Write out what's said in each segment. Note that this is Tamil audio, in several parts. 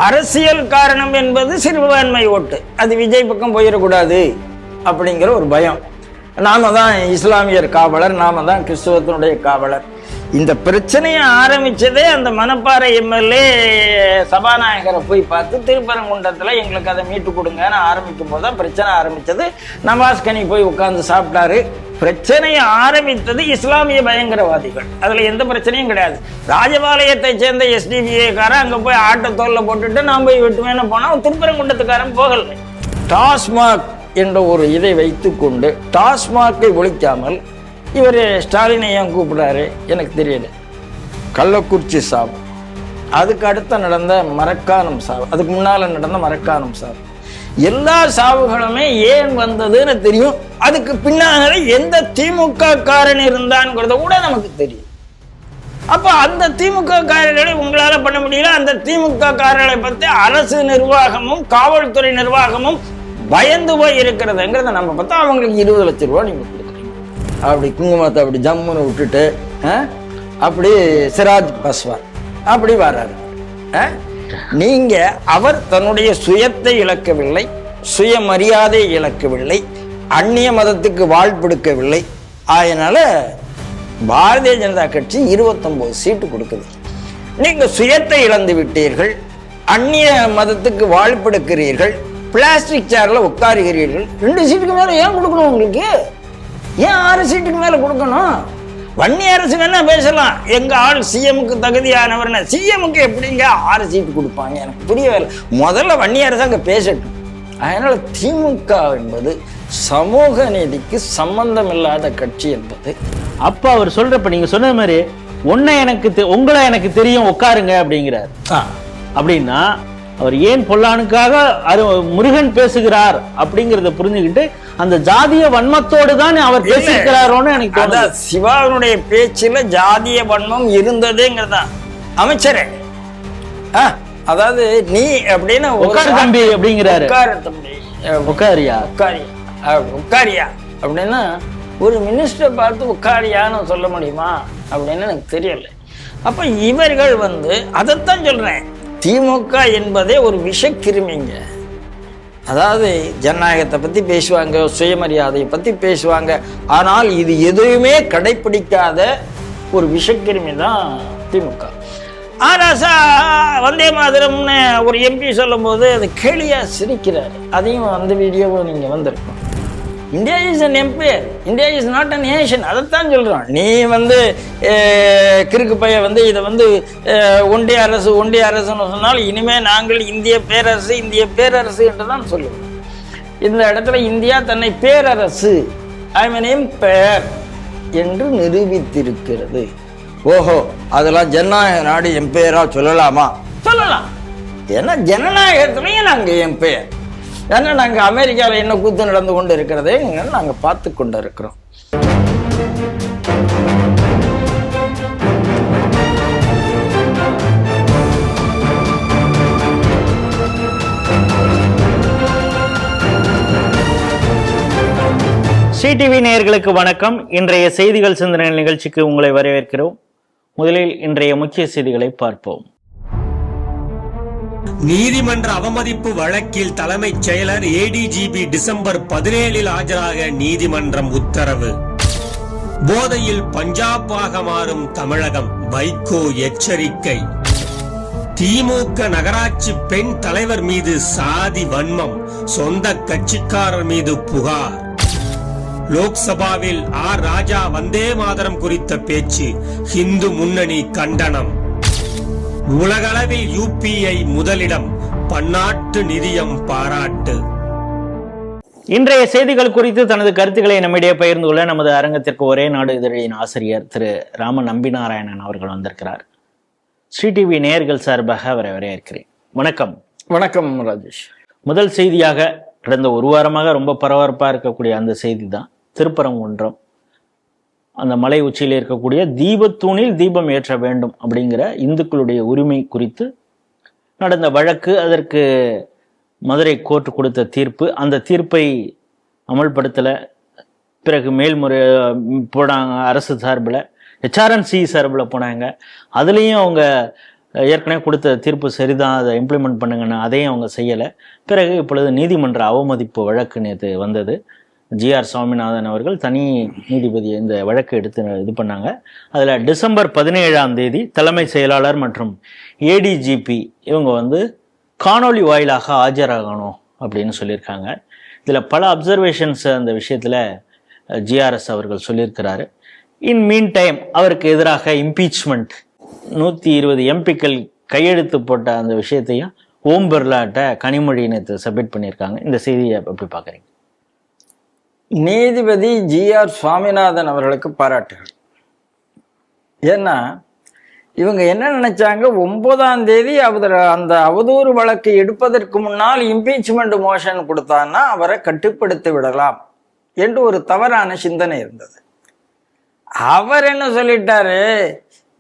அரசியல் காரணம் என்பது சிறுபான்மை ஓட்டு, அது விஜய் பக்கம் போயிடக்கூடாது அப்படிங்கிற ஒரு பயம். நாம தான் இஸ்லாமியர் காவலர், நாம தான் கிறிஸ்துவத்தினுடைய காவலர். இந்த பிரச்சனையை ஆரம்பிச்சதே அந்த மணப்பாறை எம்எல்ஏ சபாநாயகரை போய் பார்த்து திருப்பரங்குன்றத்தில் எங்களுக்கு அதை மீட்டு கொடுங்கன்னு ஆரம்பிக்கும் போது தான் பிரச்சனை ஆரம்பித்தது. நவாஸ் கனி போய் உட்கார்ந்து சாப்பிட்டாரு. பிரச்சனையை ஆரம்பித்தது இஸ்லாமிய பயங்கரவாதிகள், அதில் எந்த பிரச்சனையும் கிடையாது. ராஜபாளையத்தை சேர்ந்த எஸ்டிபிஐக்காரன் அங்கே போய் ஆட்டை தோல்ல போட்டுட்டு நான் போய் வெட்டுவேன்னு போனால் திருப்பரங்குன்றத்துக்காரன் போகலை. டாஸ்மாக் என்ற ஒரு இதை வைத்துக்கொண்டு டாஸ்மாகை ஒழிக்காமல் இவர் ஸ்டாலினை ஏன் கூப்பிடாரு எனக்கு தெரியல. கள்ளக்குறிச்சி சாவு, அதுக்கு அடுத்த நடந்த மரக்காணம் சாவு, அதுக்கு முன்னால நடந்த மரக்காணம் சாவு, எல்லா சாவுகளுமே ஏன் வந்ததுன்னு தெரியும். அதுக்கு பின்னால எந்த திமுக காரன் இருந்தான்ங்கிறத கூட நமக்கு தெரியும். அப்ப அந்த திமுக காரர்களை உங்களால பண்ண முடியல. அந்த திமுக காரர்களை பத்தி அரசு நிர்வாகமும் காவல்துறை நிர்வாகமும் பயந்து போய் இருக்கிறதுங்கிறத நம்ம பார்த்தா அவங்களுக்கு 20 லட்சம் ரூபாய் நீங்க கொடுக்குறீங்க. அப்படி குங்குமத்தை அப்படி ஜம்முன்னு விட்டுட்டு அப்படி சிராஜ் பஸ்வான் அப்படி வர்றாரு. நீங்க அவர் தன்னுடைய சுயத்தை இழக்கவில்லை, சுயமரியாதை இழக்கவில்லை, அந்நிய மதத்துக்கு வாழ்பெடுக்கவில்லை. அதனால பாரதிய ஜனதா கட்சி 29 சீட்டு கொடுக்குது. நீங்க சுயத்தை இழந்து விட்டீர்கள், அந்நிய மதத்துக்கு வாழ்பெடுக்கிறீர்கள், பிளாஸ்டிக் சேர்ல உட்காருகிறீர்கள். 2 சீட்டுக்கு மேல ஏன் கொடுக்கணும்? உங்களுக்கு ஏன் 6 சீட்டுக்கு மேல கொடுக்கணும்? வன்னி அரசு வேணா பேசலாம், எங்க ஆள் சிஎம்க்கு தகுதியானவர். சிஎம்க்கு எப்படிங்க 6 சீட்டு கொடுப்பாங்க? எனக்கு புரியவே இல்லை. முதல்ல வன்னி அரசு அங்க பேசட்டும். அதனால திமுக என்பது சமூக நீதிக்கு சம்பந்தம் இல்லாத கட்சி என்பது. அப்ப அவர் சொல்றப்ப நீங்க சொன்ன மாதிரி உங்களை எனக்கு தெரியும் உட்காருங்க அப்படிங்கிறார். அப்படின்னா அவர் ஏன் பொல்லானுக்காக முருகன் பேசுகிறார் அப்படிங்கறத புரிஞ்சுக்கிட்டு அந்த ஜாதிய வன்மத்தோடு தான் அவர் பேசியிருக்கிறாரோன்னு எனக்கு தோணுது. சிவாவினுடைய பேச்சுல ஜாதிய வன்மம் இருந்ததுங்கிறதா அமைச்சரே. அதாவது நீ அப்படின்னு உட்காரு தம்பி அப்படிங்கிறாரு. உட்காரியா உட்காரியா அப்படின்னா ஒரு மினிஸ்டர் பார்த்து உட்காரியான்னு சொல்ல முடியுமா அப்படின்னு எனக்கு தெரியல. அப்ப இவர்கள் அதைத்தான் சொல்றேன். திமுக என்பதே ஒரு விஷக்கிருமிங்க. அதாவது ஜனநாயகத்தை பத்தி பேசுவாங்க, சுயமரியாதையை பத்தி பேசுவாங்க, ஆனால் இது எதுவுமே கடைபிடிக்காத ஒரு விஷக்கிருமி தான் திமுக. ஆராசா வந்தே மாதிரம்னு ஒரு எம்பி சொல்லும் போது அது கேலியா சிரிக்கிறாரு. அதையும் அந்த வீடியோவும் நீங்க வந்திருக்கோம். India is an empire, India is not an nation. அதைத்தான் சொல்றோம். நீ கிறுக்கு பைய இதை ஒன்றிய அரசுன்னு சொன்னால் இனிமே நாங்கள் இந்திய பேரரசு என்றுதான் சொல்லுவோம். இந்த இடத்துல இந்தியா தன்னை பேரரசு எம்பையர் என்று நிரூபித்திருக்கிறது. ஓஹோ, அதெல்லாம் ஜனநாயக நாடு எம்பையரா சொல்லலாமா? சொல்லலாம். ஏன்னா ஜனநாயகத்திலையும் நாங்க எம்பையர். ஏன்னா நாங்கள் அமெரிக்காவில் என்ன கூத்து நடந்து கொண்டு இருக்கிறதே நாங்கள் பார்த்து கொண்டு இருக்கிறோம். சிடிவி நேயர்களுக்கு வணக்கம். இன்றைய செய்திகள் சிந்தனை நிகழ்ச்சிக்கு உங்களை வரவேற்கிறோம். முதலில் இன்றைய முக்கிய செய்திகளை பார்ப்போம். நீதிமன்ற அவமதிப்பு வழக்கில் தலைமைச் செயலர் ஏடிஜிபி டிசம்பர் 17 ஆஜராக நீதிமன்றம் உத்தரவு. போதையில் பஞ்சாபாக மாறும் தமிழகம், வைகோ எச்சரிக்கை. திமுக நகராட்சி பெண் தலைவர் மீது சாதி வன்மம், சொந்த கட்சிக்காரர் மீது புகார். லோக்சபாவில் ஆர் ராஜா வந்தே மாதரம் குறித்த பேச்சு, இந்து முன்னணி கண்டனம். உலகளவில் யூபிஐ முதலிடம், பன்னாட்டு நிதியம் பாராட்டு. இன்றைய செய்திகள் குறித்து தனது கருத்துக்களை நம்மிடையே பகிர்ந்து கொள்ள நமது அரங்கத்திற்கு ஒரே நாடு இதழின் ஆசிரியர் திரு ராம நம்பிநாராயணன் அவர்கள் வந்திருக்கிறார். ஸ்ரீ டிவி நேயர்கள் சார்பாக அவரை வரவேற்கிறேன். வணக்கம். வணக்கம் ராஜேஷ். முதல் செய்தியாக கடந்த ஒரு வாரமாக ரொம்ப பரபரப்பாக இருக்கக்கூடிய அந்த செய்தி தான் திருப்பரங்குன்றம் அந்த மலை உச்சியில் இருக்கக்கூடிய தீபத்தூணில் தீபம் ஏற்ற வேண்டும் அப்படிங்கிற இந்துக்களுடைய உரிமை குறித்து நடந்த வழக்கு. அதற்கு மதுரை கோர்ட்டு கொடுத்த தீர்ப்பு, அந்த தீர்ப்பை அமல்படுத்தலை. பிறகு மேல்முறை போனாங்க அரசு சார்பில், HRNC சார்பில் போனாங்க. அதுலேயும் அவங்க ஏற்கனவே கொடுத்த தீர்ப்பு சரிதான், அதை இம்ப்ளிமெண்ட் பண்ணுங்கன்னு அதையும் அவங்க செய்யலை. பிறகு இப்பொழுது நீதிமன்ற அவமதிப்பு வழக்கு நேற்று வந்தது. ஜிஆர் சுவாமிநாதன் அவர்கள் தனி நீதிபதி இந்த வழக்கு எடுத்து இது பண்ணாங்க. அதில் டிசம்பர் 17 தலைமை செயலாளர் மற்றும் ஏடிஜிபி இவங்க காணொளி வாயிலாக ஆஜராகணும் அப்படின்னு சொல்லியிருக்காங்க. இதில் பல அப்சர்வேஷன்ஸ் அந்த விஷயத்தில் ஜிஆர்எஸ் அவர்கள் சொல்லியிருக்கிறாரு. இன் மீன் டைம் அவருக்கு எதிராக இம்பீச்மெண்ட் 120 எம்பிக்கள் கையெழுத்து போட்ட அந்த விஷயத்தையும் ஓம் பிர்லாட்ட கனிமொழி நேற்று சப்மிட் பண்ணியிருக்காங்க. இந்த செய்தியை எப்படி பார்க்குறீங்க? நீதிபதி ஜிஆர் சுவாமிநாதன் அவர்களுக்கு பாராட்டுகள். ஏன்னா இவங்க என்ன நினைச்சாங்க, 9ஆம் தேதி அந்த அவதூறு வழக்கு எடுப்பதற்கு முன்னால் இம்பீச்மெண்ட் மோஷன் கொடுத்தான்னா அவரை கட்டுப்படுத்தி விடலாம் என்று ஒரு தவறான சிந்தனை இருந்தது. அவர் என்ன சொல்லிட்டாரு,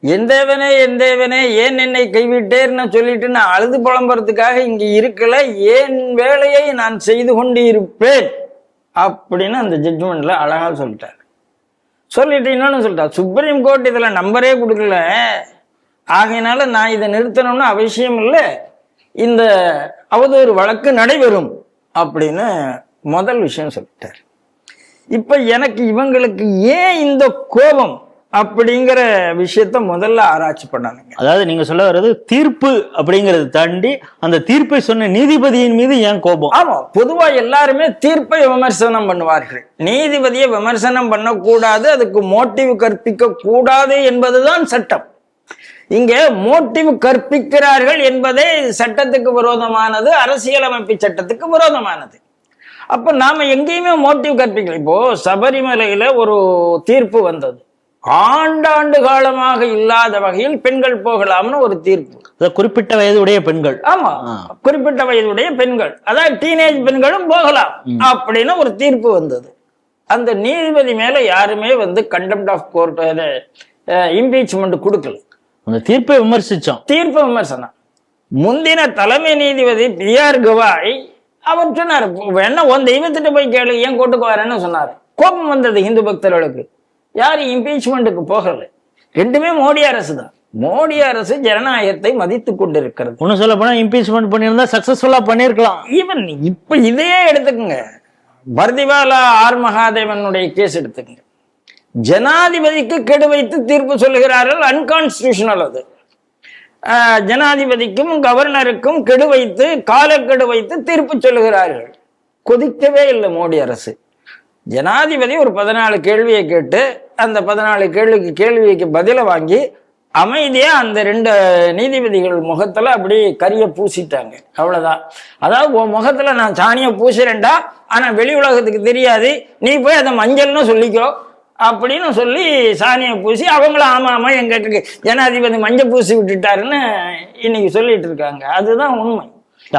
என் தேவனே ஏன் என்னை கைவிட்டேன்னு சொல்லிட்டு நான் அழுது புலம்புறதுக்காக இங்க இருக்கல, ஏன் வேலையை நான் செய்து கொண்டு இருப்பேன் அப்படின்னு அந்த ஜட்ஜ்மெண்ட்ல அழகா சொல்லிட்டாரு. சொல்லிட்டு இன்னொன்னு சொல்லிட்டார், சுப்ரீம் கோர்ட் இதுல நம்பரே கொடுக்கல, ஆகையினால நான் இதை நிறுத்தணும்னு அவசியம் இல்லை, இந்த அவதூறு வழக்கு நடைபெறும் அப்படின்னு முதல் விஷயம் சொல்லிட்டார். இப்ப எனக்கு இவங்களுக்கு ஏன் இந்த கோபம் அப்படிங்கிற விஷயத்த முதல்ல ஆராய்ச்சி பண்ணானுங்க. அதாவது நீங்க சொல்ல வர்றது தீர்ப்பு அப்படிங்கறது தாண்டி அந்த தீர்ப்பை சொன்ன நீதிபதியின் மீது ஏன் கோபம்? ஆமா, பொதுவா எல்லாருமே தீர்ப்பை விமர்சனம் பண்ணுவார்கள், நீதிபதியை விமர்சனம் பண்ணக்கூடாது, அதுக்கு மோட்டிவ் கற்பிக்க கூடாது என்பதுதான் சட்டம். இங்க மோட்டிவ் கற்பிக்கிறார்கள் என்பதே சட்டத்துக்கு விரோதமானது, அரசியலமைப்பு சட்டத்துக்கு விரோதமானது. அப்ப நாம எங்கேயுமே மோட்டிவ் கற்பிக்கல. இப்போ சபரிமலையில ஒரு தீர்ப்பு வந்தது, ஆண்டாண்டு காலமாக இல்லாத வகையில் பெண்கள் போகலாம்னு ஒரு தீர்ப்பு. குறிப்பிட்ட வயதுடைய பெண்கள், ஆமா குறிப்பிட்ட வயதுடைய பெண்கள், அதாவது டீனேஜ் பெண்களும் போகலாம் அப்படின்னு ஒரு தீர்ப்பு வந்தது. அந்த நீதிபதி மேல யாருமே கண்டெம்ட் ஆஃப் கோர்ட் இம்பீச்மெண்ட் கொடுக்கல. அந்த தீர்ப்பை விமர்சிச்சோம், தீர்ப்பு விமர்சனம். முந்தின தலைமை நீதிபதி பி.ஆர். கவாய் அவர் சொன்னார், வேணா உன் தெய்வத்திட்ட போய் கேளு, ஏன் கோர்ட்டுக்கு வரேன்னு சொன்னாரு. கோபம் வந்தது இந்து பக்தர்களுக்கு. யாரு இம்பீச்மெண்ட்டுக்கு போகல, ரெண்டுமே மோடி அரசு தான். மோடி அரசு ஜனநாயகத்தை மதித்து கொண்டிருக்கிறது. ஒன்னும் சொல்ல போனா இம்பீச்மெண்ட் பண்ணியிருந்தா சக்சஸ்ஃபுல்லா பண்ணிருக்கலாம். ஈவன் இப்ப இதையே எடுத்துக்கங்க, பர்திவாலா ஆர் மகாதேவனுடைய கேஸ் எடுத்துக்கங்க. ஜனாதிபதிக்கு கெடு வைத்து தீர்ப்பு சொல்லுகிறார்கள், அன்கான்ஸ்டிடியூஷனல். அது ஜனாதிபதிக்கும் கவர்னருக்கும் கெடு வைத்து, காலக்கெடு வைத்து தீர்ப்பு சொல்லுகிறார்கள். கொதிக்கவே இல்லை மோடி அரசு. ஜனாதிபதி ஒரு 14 கேள்வியை கேட்டு அந்த 14 கேள்விக்கு பதிலை வாங்கி அமைதியா அந்த 2 நீதிபதிகள் முகத்துல அப்படி கரிய பூசிட்டாங்க. அவ்வளவுதான். அதாவது உன் முகத்துல நான் சாணியை பூசுறேன்டா, ஆனா வெளி உலகத்துக்கு தெரியாது, நீ போய் அதை மஞ்சள்னு சொல்லிக்கோ அப்படின்னு சொல்லி சாணியை பூசி அவங்கள ஆமா எங்க ஜனாதிபதி மஞ்சள் பூசி விட்டுட்டாருன்னு இன்னைக்கு சொல்லிட்டு இருக்காங்க. அதுதான் உண்மை.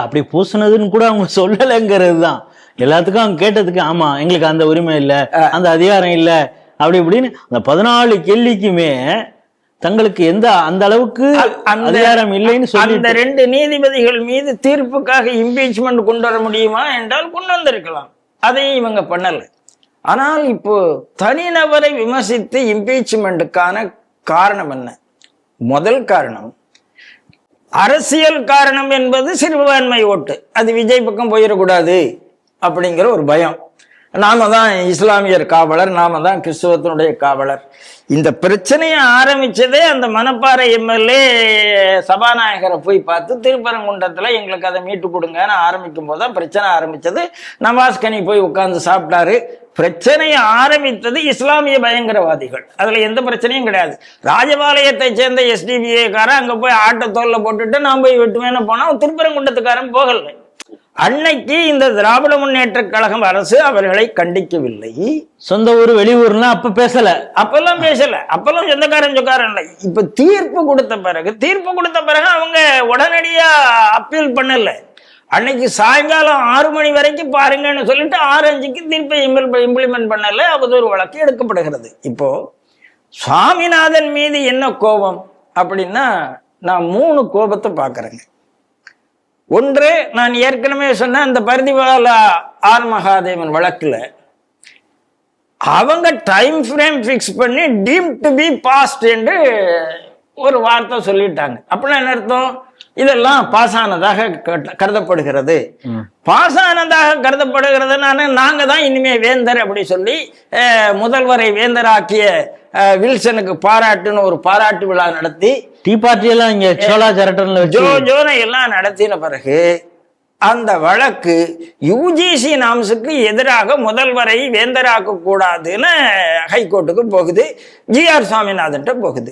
அப்படி பூசினதுன்னு கூட அவங்க சொல்லலைங்கிறது தான். எல்லாத்துக்கும் அவங்க கேட்டதுக்கு ஆமா எங்களுக்கு அந்த உரிமை இல்லை, அந்த அதிகாரம் இல்லை அப்படி இப்படின்னு அந்த 14 கேள்விக்குமே தங்களுக்கு அந்த அளவுக்கு அதிகாரம் இல்லைன்னு சொல்லி அந்த 2 நீதிபதிகள் மீது தீர்ப்புக்காக இம்பீச்மெண்ட் கொண்டு வர முடியுமா என்றால் கொண்டு வந்திருக்கலாம். அதையும் இவங்க பண்ணல. ஆனால் இப்போ தனிநபரை விமர்சித்து இம்பீச்மெண்ட்டுக்கான காரணம் என்ன? முதல் காரணம் அரசியல் காரணம் என்பது சிறுபான்மை ஓட்டு, அது விஜய் பக்கம் போயிடக்கூடாது அப்படிங்கிற ஒரு பயம். நாம தான் இஸ்லாமியர் காவலர், நாம தான் கிறிஸ்துவத்தினுடைய காவலர். இந்த பிரச்சனையை ஆரம்பிச்சதே அந்த மணப்பாறை எம்எல்ஏ சபாநாயகரை போய் பார்த்து திருப்பரங்குன்றத்துல எங்களுக்கு அதை மீட்டு கொடுங்கன்னு ஆரம்பிக்கும் போதுதான் பிரச்சனை ஆரம்பிச்சது. நவாஸ் கனி போய் உட்கார்ந்து சாப்பிட்டாரு. பிரச்சனையை ஆரம்பித்தது இஸ்லாமிய பயங்கரவாதிகள். அதுல எந்த பிரச்சனையும் கிடையாது. ராஜபாளையத்தை சேர்ந்த எஸ்டிபிஐ காரன் அங்க போய் ஆட்டை தோல்ல போட்டுட்டு நான் போய் வெட்டுவேன்னு போனா திருப்பரங்குன்றத்துக்காரன் போகல. அன்னைக்கு இந்த திராவிட முன்னேற்ற கழகம் அரசு அவர்களை கண்டிக்கவில்லை. சொந்த ஊர் வெளியூர்னா அப்ப பேசல, அப்பெல்லாம் பேசல, அப்பெல்லாம் சொந்தக்காரன் சொக்காரன் இல்லை. இப்ப தீர்ப்பு கொடுத்த பிறகு அவங்க உடனடியா அப்பீல் பண்ணல. அன்னைக்கு சாயங்காலம் 6 மணி வரைக்கும் பாருங்கன்னு சொல்லிட்டு 6:05க்கு தீர்ப்பை இம்ப்ளிமெண்ட் பண்ணல, அவதூறு வழக்கு எடுக்கப்படுகிறது. இப்போ சுவாமிநாதன் மீது என்ன கோபம் அப்படின்னா நான் 3 கோபத்தை பாக்குறேங்க. ஒன்று, நான் ஏற்கனவே சொன்ன அந்த பர்திவாலா ஆர் மகாதேவன் வழக்குல அவங்க டைம் ஃப்ரேம் பிக்ஸ் பண்ணி டீம் டு பி பாஸ்ட் என்று ஒரு வார்த்தை சொல்லிட்டாங்க. அப்படின்னா என்ன அர்த்தம்? இதெல்லாம் பாஸ் ஆனதாக கருதப்படுகிறது. பாஸ் ஆனதாக கருதப்படுகிறதுனால நாங்க தான் இனிமே வேந்தர் அப்படி சொல்லி முதல்வரை வேந்தராக்கிய வில்சனுக்கு பாராட்டுன்னு ஒரு பாராட்டு விழா நடத்தி டீ பார்ட்டி எல்லாம் இங்க சோலா ஜரட்டன்ல ஜோனை எல்லாம் நடத்தின பிறகு அந்த வழக்கு யுஜிசி நாம்ஸுக்கு எதிராக முதல்வரை வேந்தராக்க கூடாதுன்னு ஹைகோர்ட்டுக்கு போகுது. ஜிஆர் சுவாமிநாதன் போகுது.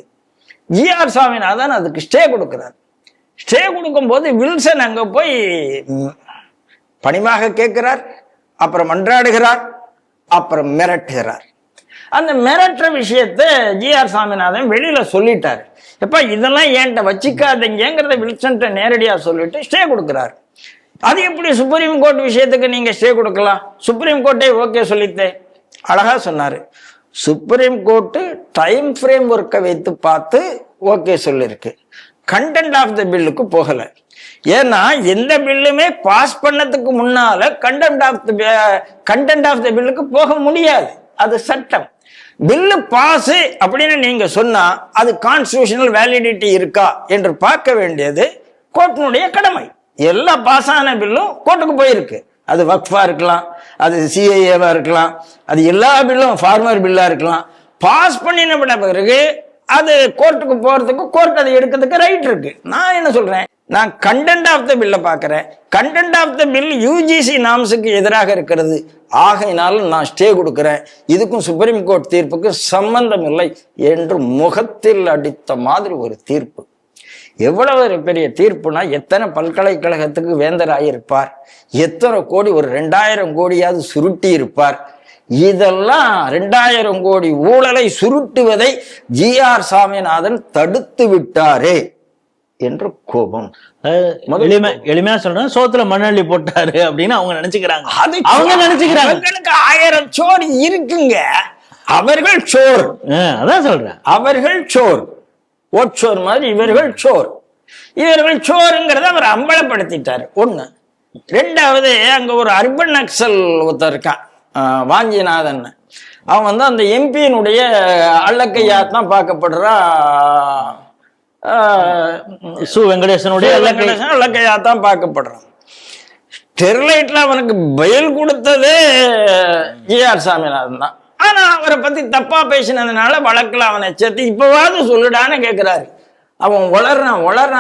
ஜிஆர் சுவாமிநாதன் அதுக்கு ஸ்டே கொடுக்கிறார். ஸ்டே கொடுக்கும் போது வில்சன் அங்க போய் பணிவாக கேட்கிறார், அப்புறம் மன்றாடுகிறார், அப்புறம் மிரட்டுகிறார். அந்த மிரட்டுற விஷயத்த ஜிஆர் சுவாமிநாதன் வெளியில சொல்லிட்டாரு. எப்ப இதெல்லாம் ஏன்ட்ட வச்சுக்காதீங்கிறத வில்சன்ட்ட நேரடியா சொல்லிட்டு ஸ்டே கொடுக்கிறார். அது எப்படி சுப்ரீம் கோர்ட் விஷயத்துக்கு நீங்க ஸ்டே கொடுக்கலாம்? சுப்ரீம் கோர்ட்டே ஓகே சொல்லித்தே அழகா சொன்னாரு. சுப்ரீம் கோர்ட்டு டைம் ஃப்ரேம் ஒர்க்கை வைத்து பார்த்து ஓகே சொல்லிருக்கு. கண்டென்ட் ஆஃப் த பில்லுக்கு போகல. ஏன்னா எந்த பில்லுமே பாஸ் பண்ணதுக்கு முன்னால கண்டென்ட் ஆஃப் த பில்லுக்கு போக முடியாது. அது சட்டம். பில்லு பாஸ் அப்படின்னு நீங்க சொன்னா அது கான்ஸ்டிடியூஷனல் வேலிடிட்டி இருக்கா என்று பார்க்க வேண்டியது கோர்ட்டினுடைய கடமை. எல்லா பாஸ் ஆன பில்லும் கோர்ட்டுக்கு போயிருக்கு. அது வக்ஃபா இருக்கலாம், அது சிஐஏவா இருக்கலாம், அது எல்லா பில்லும் ஃபார்மர் பில்லா இருக்கலாம். பாஸ் பண்ணின பிறகு அது கோர்ட்டுக்கு போறதுக்கு கோர்ட் அதை எடுக்கிறதுக்கு ரைட் இருக்கு. நான் என்ன சொல்றேன், நான் கண்டென்ட் ஆஃப் த பில்லை பார்க்கிறேன். Content of the bill UGC நாம்ஸுக்கு எதிராக இருக்கிறது. ஆகையினாலும் நான் ஸ்டே கொடுக்கிறேன். இதுக்கும் சுப்ரீம் கோர்ட் தீர்ப்புக்கு சம்பந்தம் இல்லை என்று முகத்தில் அடித்த மாதிரி ஒரு தீர்ப்பு. எவ்வளவு பெரிய தீர்ப்புனா, எத்தனை பல்கலைக்கழகத்துக்கு வேந்தராயிருப்பார், எத்தனை கோடி, ஒரு 2000 கோடியாவது சுருட்டி இருப்பார். இதெல்லாம் 2000 கோடி ஊழலை சுருட்டுவதை ஜிஆர் சாமிநாதன் தடுத்து விட்டாரே என்று கோபம். எளிமையா சொல்றேன், சோத்துல மண்ணள்ளி போட்டாரு அப்படின்னு அவங்க நினைச்சுக்கிறாங்க. அவங்க நினைச்சுக்கிறாங்க அவங்களுக்கு 1000 சோர் இருக்குங்க. அவர்கள் சோர். அதான் சொல்றேன், அவர்கள் சோர். ஓட்சோர் மாதிரி இவர்கள் சோர். இவர்கள் சோருங்கிறத அவர் அம்பலப்படுத்திட்டாரு. ஒண்ணு. ரெண்டாவது, அங்க ஒரு அர்பன் நக்சல் ஒருத்தர் இருக்கான், வாஞ்சிநாதன். அவன் அந்த எம்பியினுடைய அல்லக்கையா தான் பார்க்கப்படுறா. சு வெங்கடேசனுடைய அல்லக்கையா தான் பார்க்கப்படுறான். ஸ்டெர்லைட்ல அவனுக்கு பெயில் கொடுத்தது ஜிஆர் சாமிநாதன் தான். ஆனா அவரை பத்தி தப்பா பேசினதுனால வழக்குல அவனை சேர்த்து இப்பவாவது சொல்லுடான்னு கேட்கிறாரு. அவன் வளர்றான்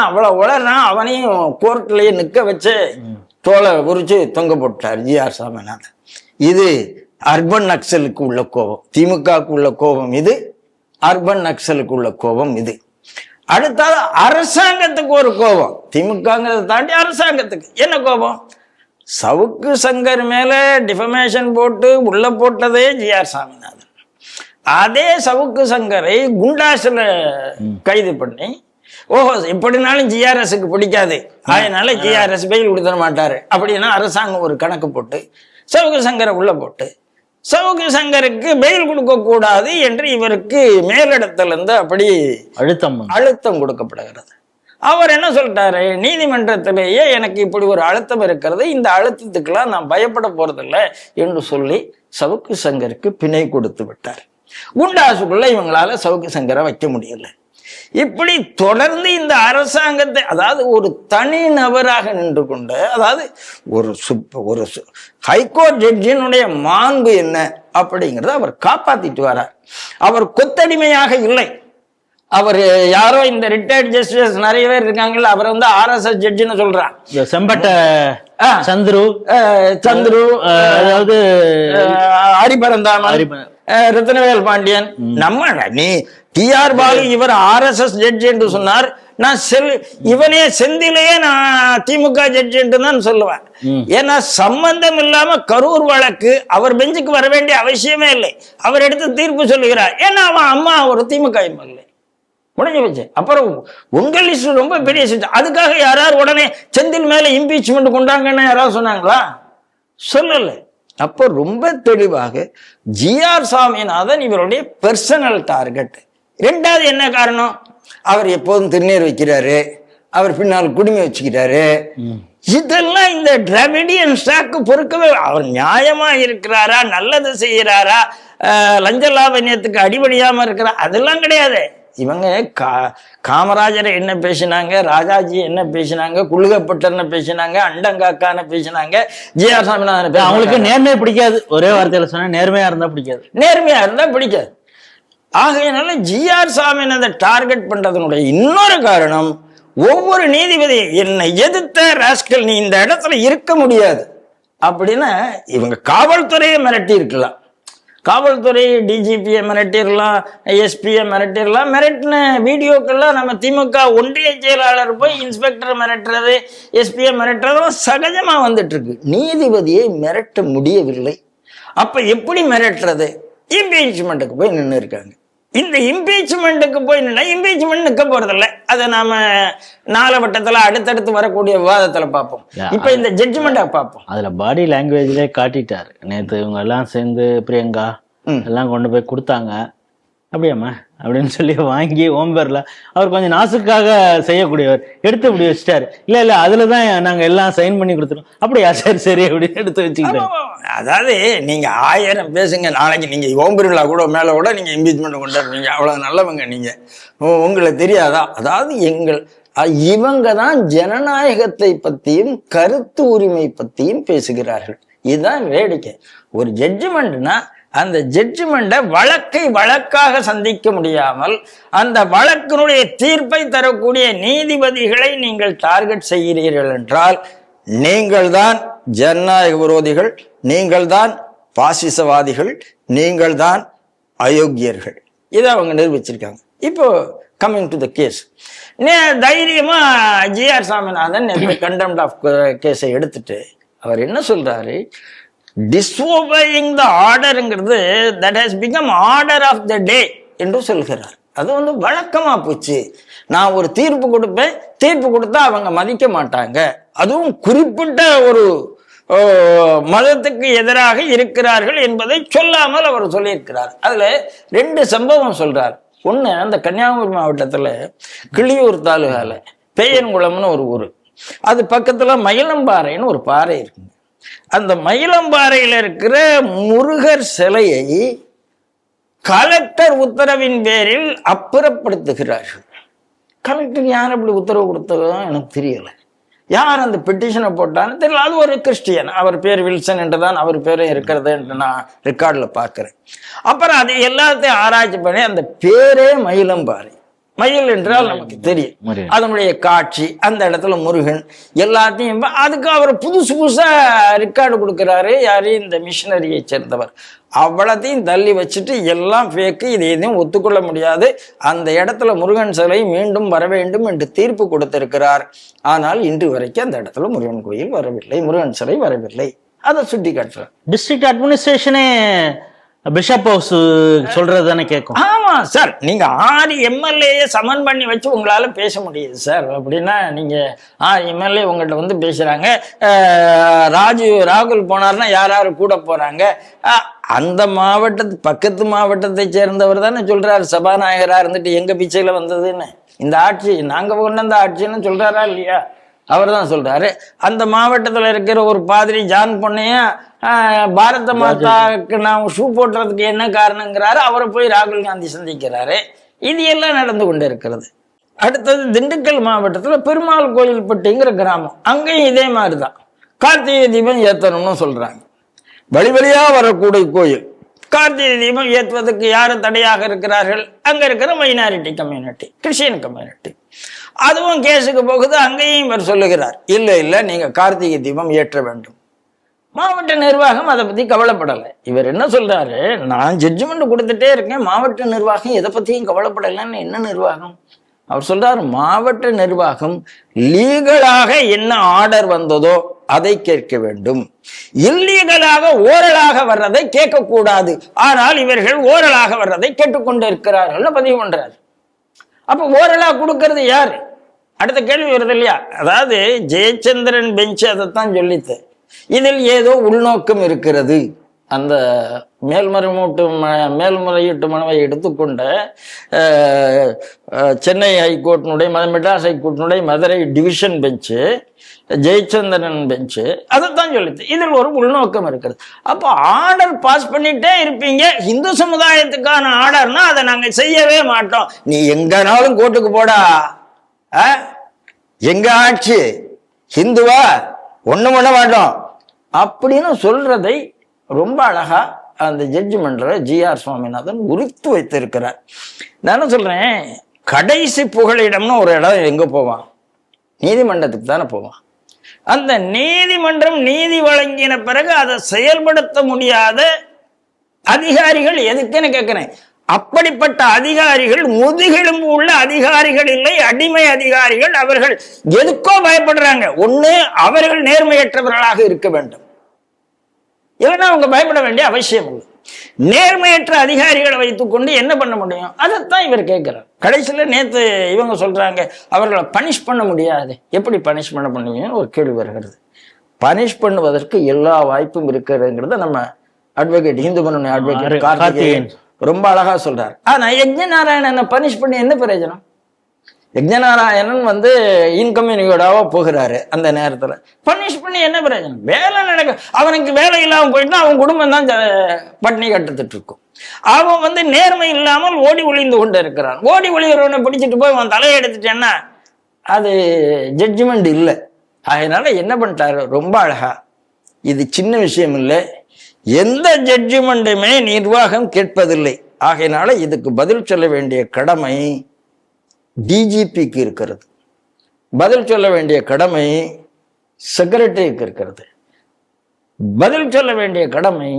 அவ்வளவு வளர்றான். அவனையும் கோர்ட்லயே நிக்க வச்சு தோலை உரிச்சு தொங்க போட்டார் ஜிஆர் சாமிநாதன். இது அர்பன் நக்சலுக்கு உள்ள கோபம், திமுகவுக்கு உள்ள கோபம் இது, அர்பன் நக்சலுக்கு உள்ள கோபம் இது. அடுத்தது அரசாங்கத்துக்கு ஒரு கோபம். திமுகங்கிறத தாண்டி அரசாங்கத்துக்கு என்ன கோபம்? சவுக்கு சங்கர் மேல டிஃபமேஷன் போட்டு உள்ள போட்டதே ஜிஆர் சாமிநாதன். அதே சவுக்கு சங்கரை குண்டாஸ்ல கைது பண்ணி, ஓஹோ எப்படினாலும் ஜிஆர்எஸ்க்கு பிடிக்காது, அதனால ஜிஆர்எஸ் பெயில் கொடுத்துட மாட்டாரு அப்படின்னா அரசாங்கம் ஒரு கணக்கு போட்டு சவுக்கு சங்கரை உள்ள போட்டு சவுக்கு சங்கருக்கு பெயில் கொடுக்க கூடாது என்று இவருக்கு மேலிடத்துல இருந்து அப்படி அழுத்தம் கொடுக்கப்படுகிறது. அவர் என்ன சொல்லிட்டாரு, நீதிமன்றத்திலேயே எனக்கு இப்படி ஒரு அழுத்தம் இருக்கிறது, இந்த அழுத்தத்துக்கெல்லாம் நான் பயப்பட போறதில்லை என்று சொல்லி சவுக்கு சங்கருக்கு பிணை கொடுத்து விட்டார். குண்டாசுக்குள்ள இவங்களால சவுக்கு சங்கரை வைக்க முடியல. இப்படி தொடர்ந்து இந்த அரசாங்கத்தை, அதாவது ஒரு தனி நபராக நின்று கொண்டு, அதாவது ஒரு ஹைகோர்ட் ஜட்ஜினுடைய மாண்பு என்ன அப்படிங்கிறத அவர் காப்பாத்திட்டு வரார். அவர் கொத்தடிமையாக இல்லை. அவர் யாரோ இந்த ரிட்டையர்ட் ஜஸ்டிஸ் நிறைய பேர் இருக்காங்கல்ல, அவர் RSS ஜட்ஜின்னு சொல்றான். செம்பட்ட சந்துரு, அதாவது ஹரிபரந்தாமன், ரத்னவேல் பாண்டியன். நம்ம நீ TR பாலு இவர் RSS ஜட்ஜி என்று சொன்னார். நான் இவனே செந்திலேயே நான் திமுக ஜட்ஜி என்று தான் சொல்லுவேன். ஏன்னா சம்பந்தம் இல்லாம கரூர் வழக்கு அவர் பெஞ்சுக்கு வர வேண்டிய அவசியமே இல்லை. அவர் எடுத்து தீர்ப்பு சொல்லுகிறார். ஏன்னா அவன் அம்மா ஒரு திமுக இல்லை, முடிஞ்சு வச்சு. அப்புறம் உங்க லிஸ்ட் ரொம்ப பெரிய சிஸ்டம். அதுக்காக யாராவது உடனே செந்தில் மேல இம்பீச்மெண்ட் கொண்டாங்கன்னு யாராவது சொன்னாங்களா? சொல்லல. அப்போ ரொம்ப தெளிவாக ஜிஆர் சாமிநாதன் இவருடைய பெர்சனல் டார்கெட். ரெண்டாவது என்ன காரணம், அவர் எப்போதும் திருநீர் வைக்கிறாரு, அவர் பின்னால் குடுமி வச்சுக்கிறாரு. இதெல்லாம் இந்த டிராவிடியன் ஸ்டாக்கு பொறுக்கவே. அவர் நியாயமா இருக்கிறாரா, நல்லது செய்யறாரா, லஞ்ச லாவண்யத்துக்கு அடிபடியாம இருக்கிறா, அதெல்லாம் கிடையாது. இவங்க காமராஜரை என்ன பேசினாங்க, ராஜாஜி என்ன பேசினாங்க, குள்ளுகப்பட்டர் என்ன பேசினாங்க, அண்டங்காக்கான பேசினாங்க, ஜி.ஆர். சாமிநாதன். அவங்களுக்கு நேர்மையை பிடிக்காது. ஒரே வார்த்தையில சொன்னா நேர்மையா இருந்தா பிடிக்காது. நேர்மையா இருந்தா பிடிக்காது. ஆகையினால ஜி.ஆர். சாமிநாதனை டார்கெட் பண்றதனுடைய இன்னொரு காரணம், ஒவ்வொரு நீதிபதி என்னை எதிர்த்த ராஸ்கல் நீ இந்த இடத்துல இருக்க முடியாது அப்படின்னு இவங்க காவல்துறையை மிரட்டி இருக்கலாம். காவல்துறை டிஜிபியை மிரட்டிடலாம், எஸ்பியை மிரட்டிடலாம். மிரட்டின வீடியோக்கெல்லாம் நம்ம திமுக ஒன்றிய செயலாளர் போய் இன்ஸ்பெக்டரை மிரட்டுறது, எஸ்பியை மிரட்டுறதெல்லாம் சகஜமா வந்துட்டு இருக்கு. நீதிபதியை மிரட்ட முடியவில்லை. அப்ப எப்படி மிரட்டுறது? இம்பீச்மெண்ட்டுக்கு போய் நின்று இருக்காங்க. இந்த இம்பீச்மெண்ட்டுக்கு போய் நின்னா இம்பீச்மெண்ட் நிற்க போறதில்ல. அதை நாம நாலவட்டத்துல அடுத்தடுத்து வரக்கூடிய விவாதத்துல பார்ப்போம். இப்ப இந்த ஜட்ஜ்மெண்ட்டை பார்ப்போம். அதுல பாடி லாங்குவேஜ்ல காட்டிட்டாரு. நேற்று இவங்க எல்லாம் சேர்ந்து பிரியங்கா எல்லாம் கொண்டு போய் கொடுத்தாங்க, அப்படியாம்மா அப்படின்னு சொல்லி வாங்கி ஓம்பர்ல அவர் கொஞ்சம் நாசுக்காக செய்யக்கூடியவர் எடுத்து இப்படி வச்சுட்டாரு. இல்ல அதுலதான் நாங்க எல்லாம் சைன் பண்ணி கொடுத்துருவோம். அப்படியா, சரி சரி அப்படின்னு எடுத்து வச்சுக்கிட்டோம். அதாவது நீங்க 1000 பேசுங்க, நாளைக்கு நீங்க ஓம்பரிலா கூட மேல கூட நீங்க இம்பீச்மெண்ட் கொண்டாடுவீங்க. அவ்வளவு நல்லவங்க நீங்க, உங்களுக்கு தெரியாதா? அதாவது இவங்க தான் ஜனநாயகத்தை பத்தியும் கருத்து உரிமை பத்தியும் பேசுகிறார்கள். இதுதான் வேடிக்கை. ஒரு ஜட்ஜ்மெண்ட்னா அந்த ஜட்ஜ்மெண்ட்டை வழக்காக சந்திக்க முடியாமல் அந்த வழக்கினுடைய தீர்ப்பை தரக்கூடிய நீதிபதிகளை நீங்கள் டார்கெட் செய்கிறீர்கள் என்றால் நீங்கள் தான் ஜனநாயக விரோதிகள், நீங்கள் தான் பாசிசவாதிகள், நீங்கள் தான் அயோக்கியர்கள். இதை அவங்க நிரூபிச்சிருக்காங்க. இப்போ கம்மிங் டு த கேஸ், தைரியமா ஜி.ஆர். சாமிநாதன் கண்டெம்ட் ஆஃப் கேஸை எடுத்துட்டு அவர் என்ன சொல்றாரு, டிஸ்ஓபேயிங் த ஆர்டருங்கிறது that has become order of the day என்று சொல்கிறார். அது வழக்கமா போச்சு. நான் ஒரு தீர்ப்பு கொடுப்பேன், தீர்ப்பு கொடுத்தா அவங்க மதிக்க மாட்டாங்க, அதுவும் குறிப்பிட்ட ஒரு மதத்துக்கு எதிராக இருக்கிறார்கள் என்பதை சொல்லாமல் அவர் சொல்லியிருக்கிறார். அதுல 2 சம்பவம் சொல்றார். ஒண்ணு, அந்த கன்னியாகுமரி மாவட்டத்துல கிளியூர் தாலுகால பேயன்குளம்னு ஒரு ஊர், அது பக்கத்துல மயிலம்பாறைன்னு ஒரு பாறை இருக்குங்க. அந்த மயிலம்பாறையில் இருக்கிற முருகர் சிலையை கலெக்டர் உத்தரவின் பேரில் அப்புறப்படுத்துகிறார்கள். கலெக்டர் யார் அப்படி உத்தரவு கொடுத்ததோ எனக்கு தெரியல. யார் அந்த பெட்டிஷனை போட்டான்னு தெரியல. அது ஒரு கிறிஸ்டியன், அவர் பேர் வில்சன் என்றுதான் அவர் பேரும் இருக்கிறது என்று நான் ரெக்கார்ட்ல பார்க்கிறேன். அப்புறம் அது எல்லாத்தையும் ஆராய்ச்சி பண்ணி அந்த பேரே மயிலம்பாறை. மயில் என்றால் நமக்கு தெரியும், அதனுடைய காட்சி, அந்த இடத்துல முருகன் எல்லாத்தையும் அதுக்கு அவர் புதுசா ரெக்கார்டு கொடுக்கிறாரு. யாரு? இந்த மிஷனரியை சேர்ந்தவர். அவ்வளத்தையும் தள்ளி வச்சுட்டு எல்லாம் ஃபேக்கு, இது எதையும் ஒத்துக்கொள்ள முடியாது, அந்த இடத்துல முருகன் சிலை மீண்டும் வர வேண்டும் என்று தீர்ப்பு கொடுத்திருக்கிறார். ஆனால் இன்று வரைக்கும் அந்த இடத்துல முருகன் கோயில் வரவில்லை, முருகன் சிலை வரவில்லை. அதை சுட்டி காட்டுறார். டிஸ்ட்ரிக்ட் அட்மினிஸ்ட்ரேஷனே பிஷப் ஹவுஸ் சொல்றதுதானே கேட்கும். ஆமா சார், நீங்க 6 எம்எல்ஏ சமன் பண்ணி வச்சு உங்களால பேச முடியுது சார். அப்படின்னா நீங்க 6 எம்எல்ஏ உங்கள்கிட்ட பேசுறாங்க. ராகுல் போனார்னா யார் கூட போறாங்க? அந்த பக்கத்து மாவட்டத்தை சேர்ந்தவர் தானே சொல்றாரு, சபாநாயகரா இருந்துட்டு எங்க பிச்சையில வந்ததுன்னு, இந்த ஆட்சி நாங்க கொண்டு வந்த ஆட்சின்னு சொல்றாரா இல்லையா? அவர் தான் சொல்றாரு. அந்த மாவட்டத்தில் இருக்கிற ஒரு பாதிரி ஜான் பொன்னையா பாரத மாதாவுக்கு நான் ஷூ போட்டுறதுக்கு என்ன காரணங்கிறாரு. அவரை போய் ராகுல் காந்தி சந்திக்கிறாரு. இது எல்லாம் நடந்து கொண்டு இருக்கிறது. அடுத்தது திண்டுக்கல் மாவட்டத்தில் பெருமாள் கோயில்பட்டிங்கிற கிராமம், அங்கேயும் இதே மாதிரிதான் கார்த்திகை தீபம் ஏற்றணும்னு சொல்றாங்க. வழியா வரக்கூடிய கோயில் கார்த்திகை தீபம் ஏற்றுவதற்கு யாரும் தடையாக இருக்கிறார்கள்? அங்க இருக்கிற மைனாரிட்டி கம்யூனிட்டி, கிறிஸ்டியன் கம்யூனிட்டி. அதுவும் கேஸுக்கு போகுது. அங்கேயும் இவர் சொல்லுகிறார், இல்ல நீங்க கார்த்திகை தீபம் ஏற்ற வேண்டும். மாவட்ட நிர்வாகம் அதை பத்தி கவலைப்படலை. இவர் என்ன சொல்றாரு, நான் ஜட்ஜ்மெண்ட் கொடுத்துட்டே இருக்கேன், மாவட்ட நிர்வாகம் எதை பத்தியும் கவலைப்படலைன்னு. என்ன நிர்வாகம்? அவர் சொல்றாரு, மாவட்ட நிர்வாகம் லீகலாக என்ன ஆர்டர் வந்ததோ அதை கேட்க வேண்டும், இல்லீகலாக ஓரலாக வர்றதை கேட்க கூடாது. ஆனால் இவர்கள் ஓரலாக வர்றதை கேட்டுக்கொண்டு இருக்கிறார்கள் பதிவு பண்றாரு. அப்ப ஓரலா கொடுக்கறது யாரு? அடுத்த கேள்வி வருது இல்லையா? அதாவது ஜெயச்சந்திரன் பெஞ்ச் அதைத்தான் சொல்லித்து, இதில் ஏதோ உள்நோக்கம் இருக்கிறது. அந்த மேல்முறையீட்டு மனுவை எடுத்துக்கொண்ட சென்னை ஹைகோர்ட்டினுடைய மெட்ராஸ் ஹைகோர்ட்டினுடைய மதுரை டிவிஷன் பெஞ்சு, ஜெயச்சந்திரன் பெஞ்சு அதைத்தான் சொல்லுது. இதில் ஒரு உள்நோக்கம் இருக்கிறது. அப்போ ஆர்டர் பாஸ் பண்ணிட்டே இருப்பீங்க. இந்து சமுதாயத்துக்கான ஆர்டர்னா அதை நாங்கள் செய்யவே மாட்டோம். நீ எங்கனாலும் கோர்ட்டுக்கு போடா, எங்க ஆட்சி ஹிந்துவா ஒண்ணும் பண்ண மாட்டோம் அப்படின்னு சொல்றதை ரொம்ப அழகா அந்த ஜட்ஜ்மெண்ட்ல ஜி.ஆர். சுவாமிநாதன் உரித்து வைத்திருக்கிறார். நான் சொல்றேன், கடைசி புகலிடம்னு ஒரு இடம் எங்க போவான்? நீதிமன்றத்துக்கு தானே போவான். அந்த நீதிமன்றம் நீதி வழங்கின பிறகு அதை செயல்படுத்த முடியாத அதிகாரிகள் எதுக்குன்னு கேட்கிறேன். அப்படிப்பட்ட அதிகாரிகள் முதுகெலும்பு உள்ள அதிகாரிகள் இல்லை, அடிமை அதிகாரிகள். அவர்கள் எதுக்கோ பயப்படுறாங்க. ஒண்ணு, அவர்கள் நேர்மையற்றவர்களாக இருக்க வேண்டும், இல்லைன்னா அவங்க பயப்பட வேண்டிய அவசியம் இல்லை. நேர்மையற்ற அதிகாரிகளை வைத்துக் கொண்டு என்ன பண்ண முடியும்? அதைத்தான் இவர் கேட்கிறார். கடைசியில நேத்து இவங்க சொல்றாங்க அவர்களை பனிஷ் பண்ண முடியாது. எப்படி பனிஷ் பண்ண முடியும் ஒரு கேள்வி வருகிறது. பனிஷ் பண்ணுவதற்கு எல்லா வாய்ப்பும் இருக்கிறதுங்கிறத நம்ம அட்வொகேட், இந்து முன்னணி அட்வொகேட் கார்த்திகேயன் ரொம்ப அழகா சொல்றாரு. ஆனா யஜ்ஞநாராயணனை பனிஷ் பண்ணி என்ன பிரயோஜனம்? யஜ்ஞநாராயணன் இன்கம்யூனிகேட்டாவா போகிறாரு. அந்த நேரத்துல பனிஷ் பண்ணி என்ன பிரயோஜனம்? வேலை நடக்க, அவனுக்கு வேலை இல்லாம போயிட்டா அவன் குடும்பம் தான் பட்டினி கட்டுத்துட்டு இருக்கும். அவன் நேர்மை இல்லாமல் ஓடி ஒளிந்து கொண்டு இருக்கிறான். ஓடி ஒளிகிறவனை பிடிச்சிட்டு போய் அவன் தலையை எடுத்துட்டேன்னா அது ஜட்ஜ்மெண்ட் இல்லை. அதனால என்ன பண்ணிட்டாரு ரொம்ப அழகா, இது சின்ன விஷயம் இல்லை, எந்த ஜட்ஜ்மெண்ட்டுமே நிர்வாகம் கேட்பதில்லை. ஆகையினால இதுக்கு பதில் சொல்ல வேண்டிய கடமை டிஜிபிக்கு இருக்கிறது, பதில் சொல்ல வேண்டிய கடமை செக்ரட்டரிக்கு இருக்கிறது, பதில் சொல்ல வேண்டிய கடமை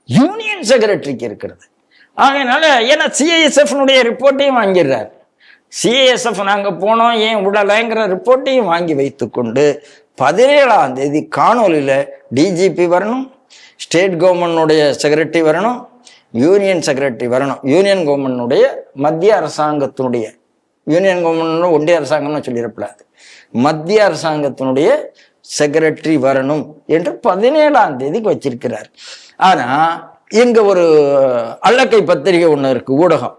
யூனியன் செக்ரட்டரிக்கு இருக்கிறது. ஆகையினால ஏன்னா சிஐஎஸ்எஃப் ரிப்போர்ட்டையும் வாங்கிடுறாரு. சிஐஎஸ்எஃப் நாங்க போனோம் ஏன் விடலைங்கிற ரிப்போர்ட்டையும் வாங்கி வைத்துக்கொண்டு 17ஆம் தேதி காணொலியில டிஜிபி வரணும், ஸ்டேட் கவர்மெண்டுடைய செக்ரட்டரி வரணும், யூனியன் செக்ரட்டரி வரணும். யூனியன் கவர்மெண்டுடைய மத்திய அரசாங்கத்தினுடைய, யூனியன் கவர்மெண்ட் ஒன்றிய அரசாங்கம்னு சொல்லிடப்படாது, மத்திய அரசாங்கத்தினுடைய செக்ரட்டரி வரணும் என்று 17ஆம் தேதிக்கு வச்சிருக்கிறார். ஆனா எங்க ஒரு அல்லக்கை பத்திரிகை ஒண்ணு இருக்கு, ஊடகம்,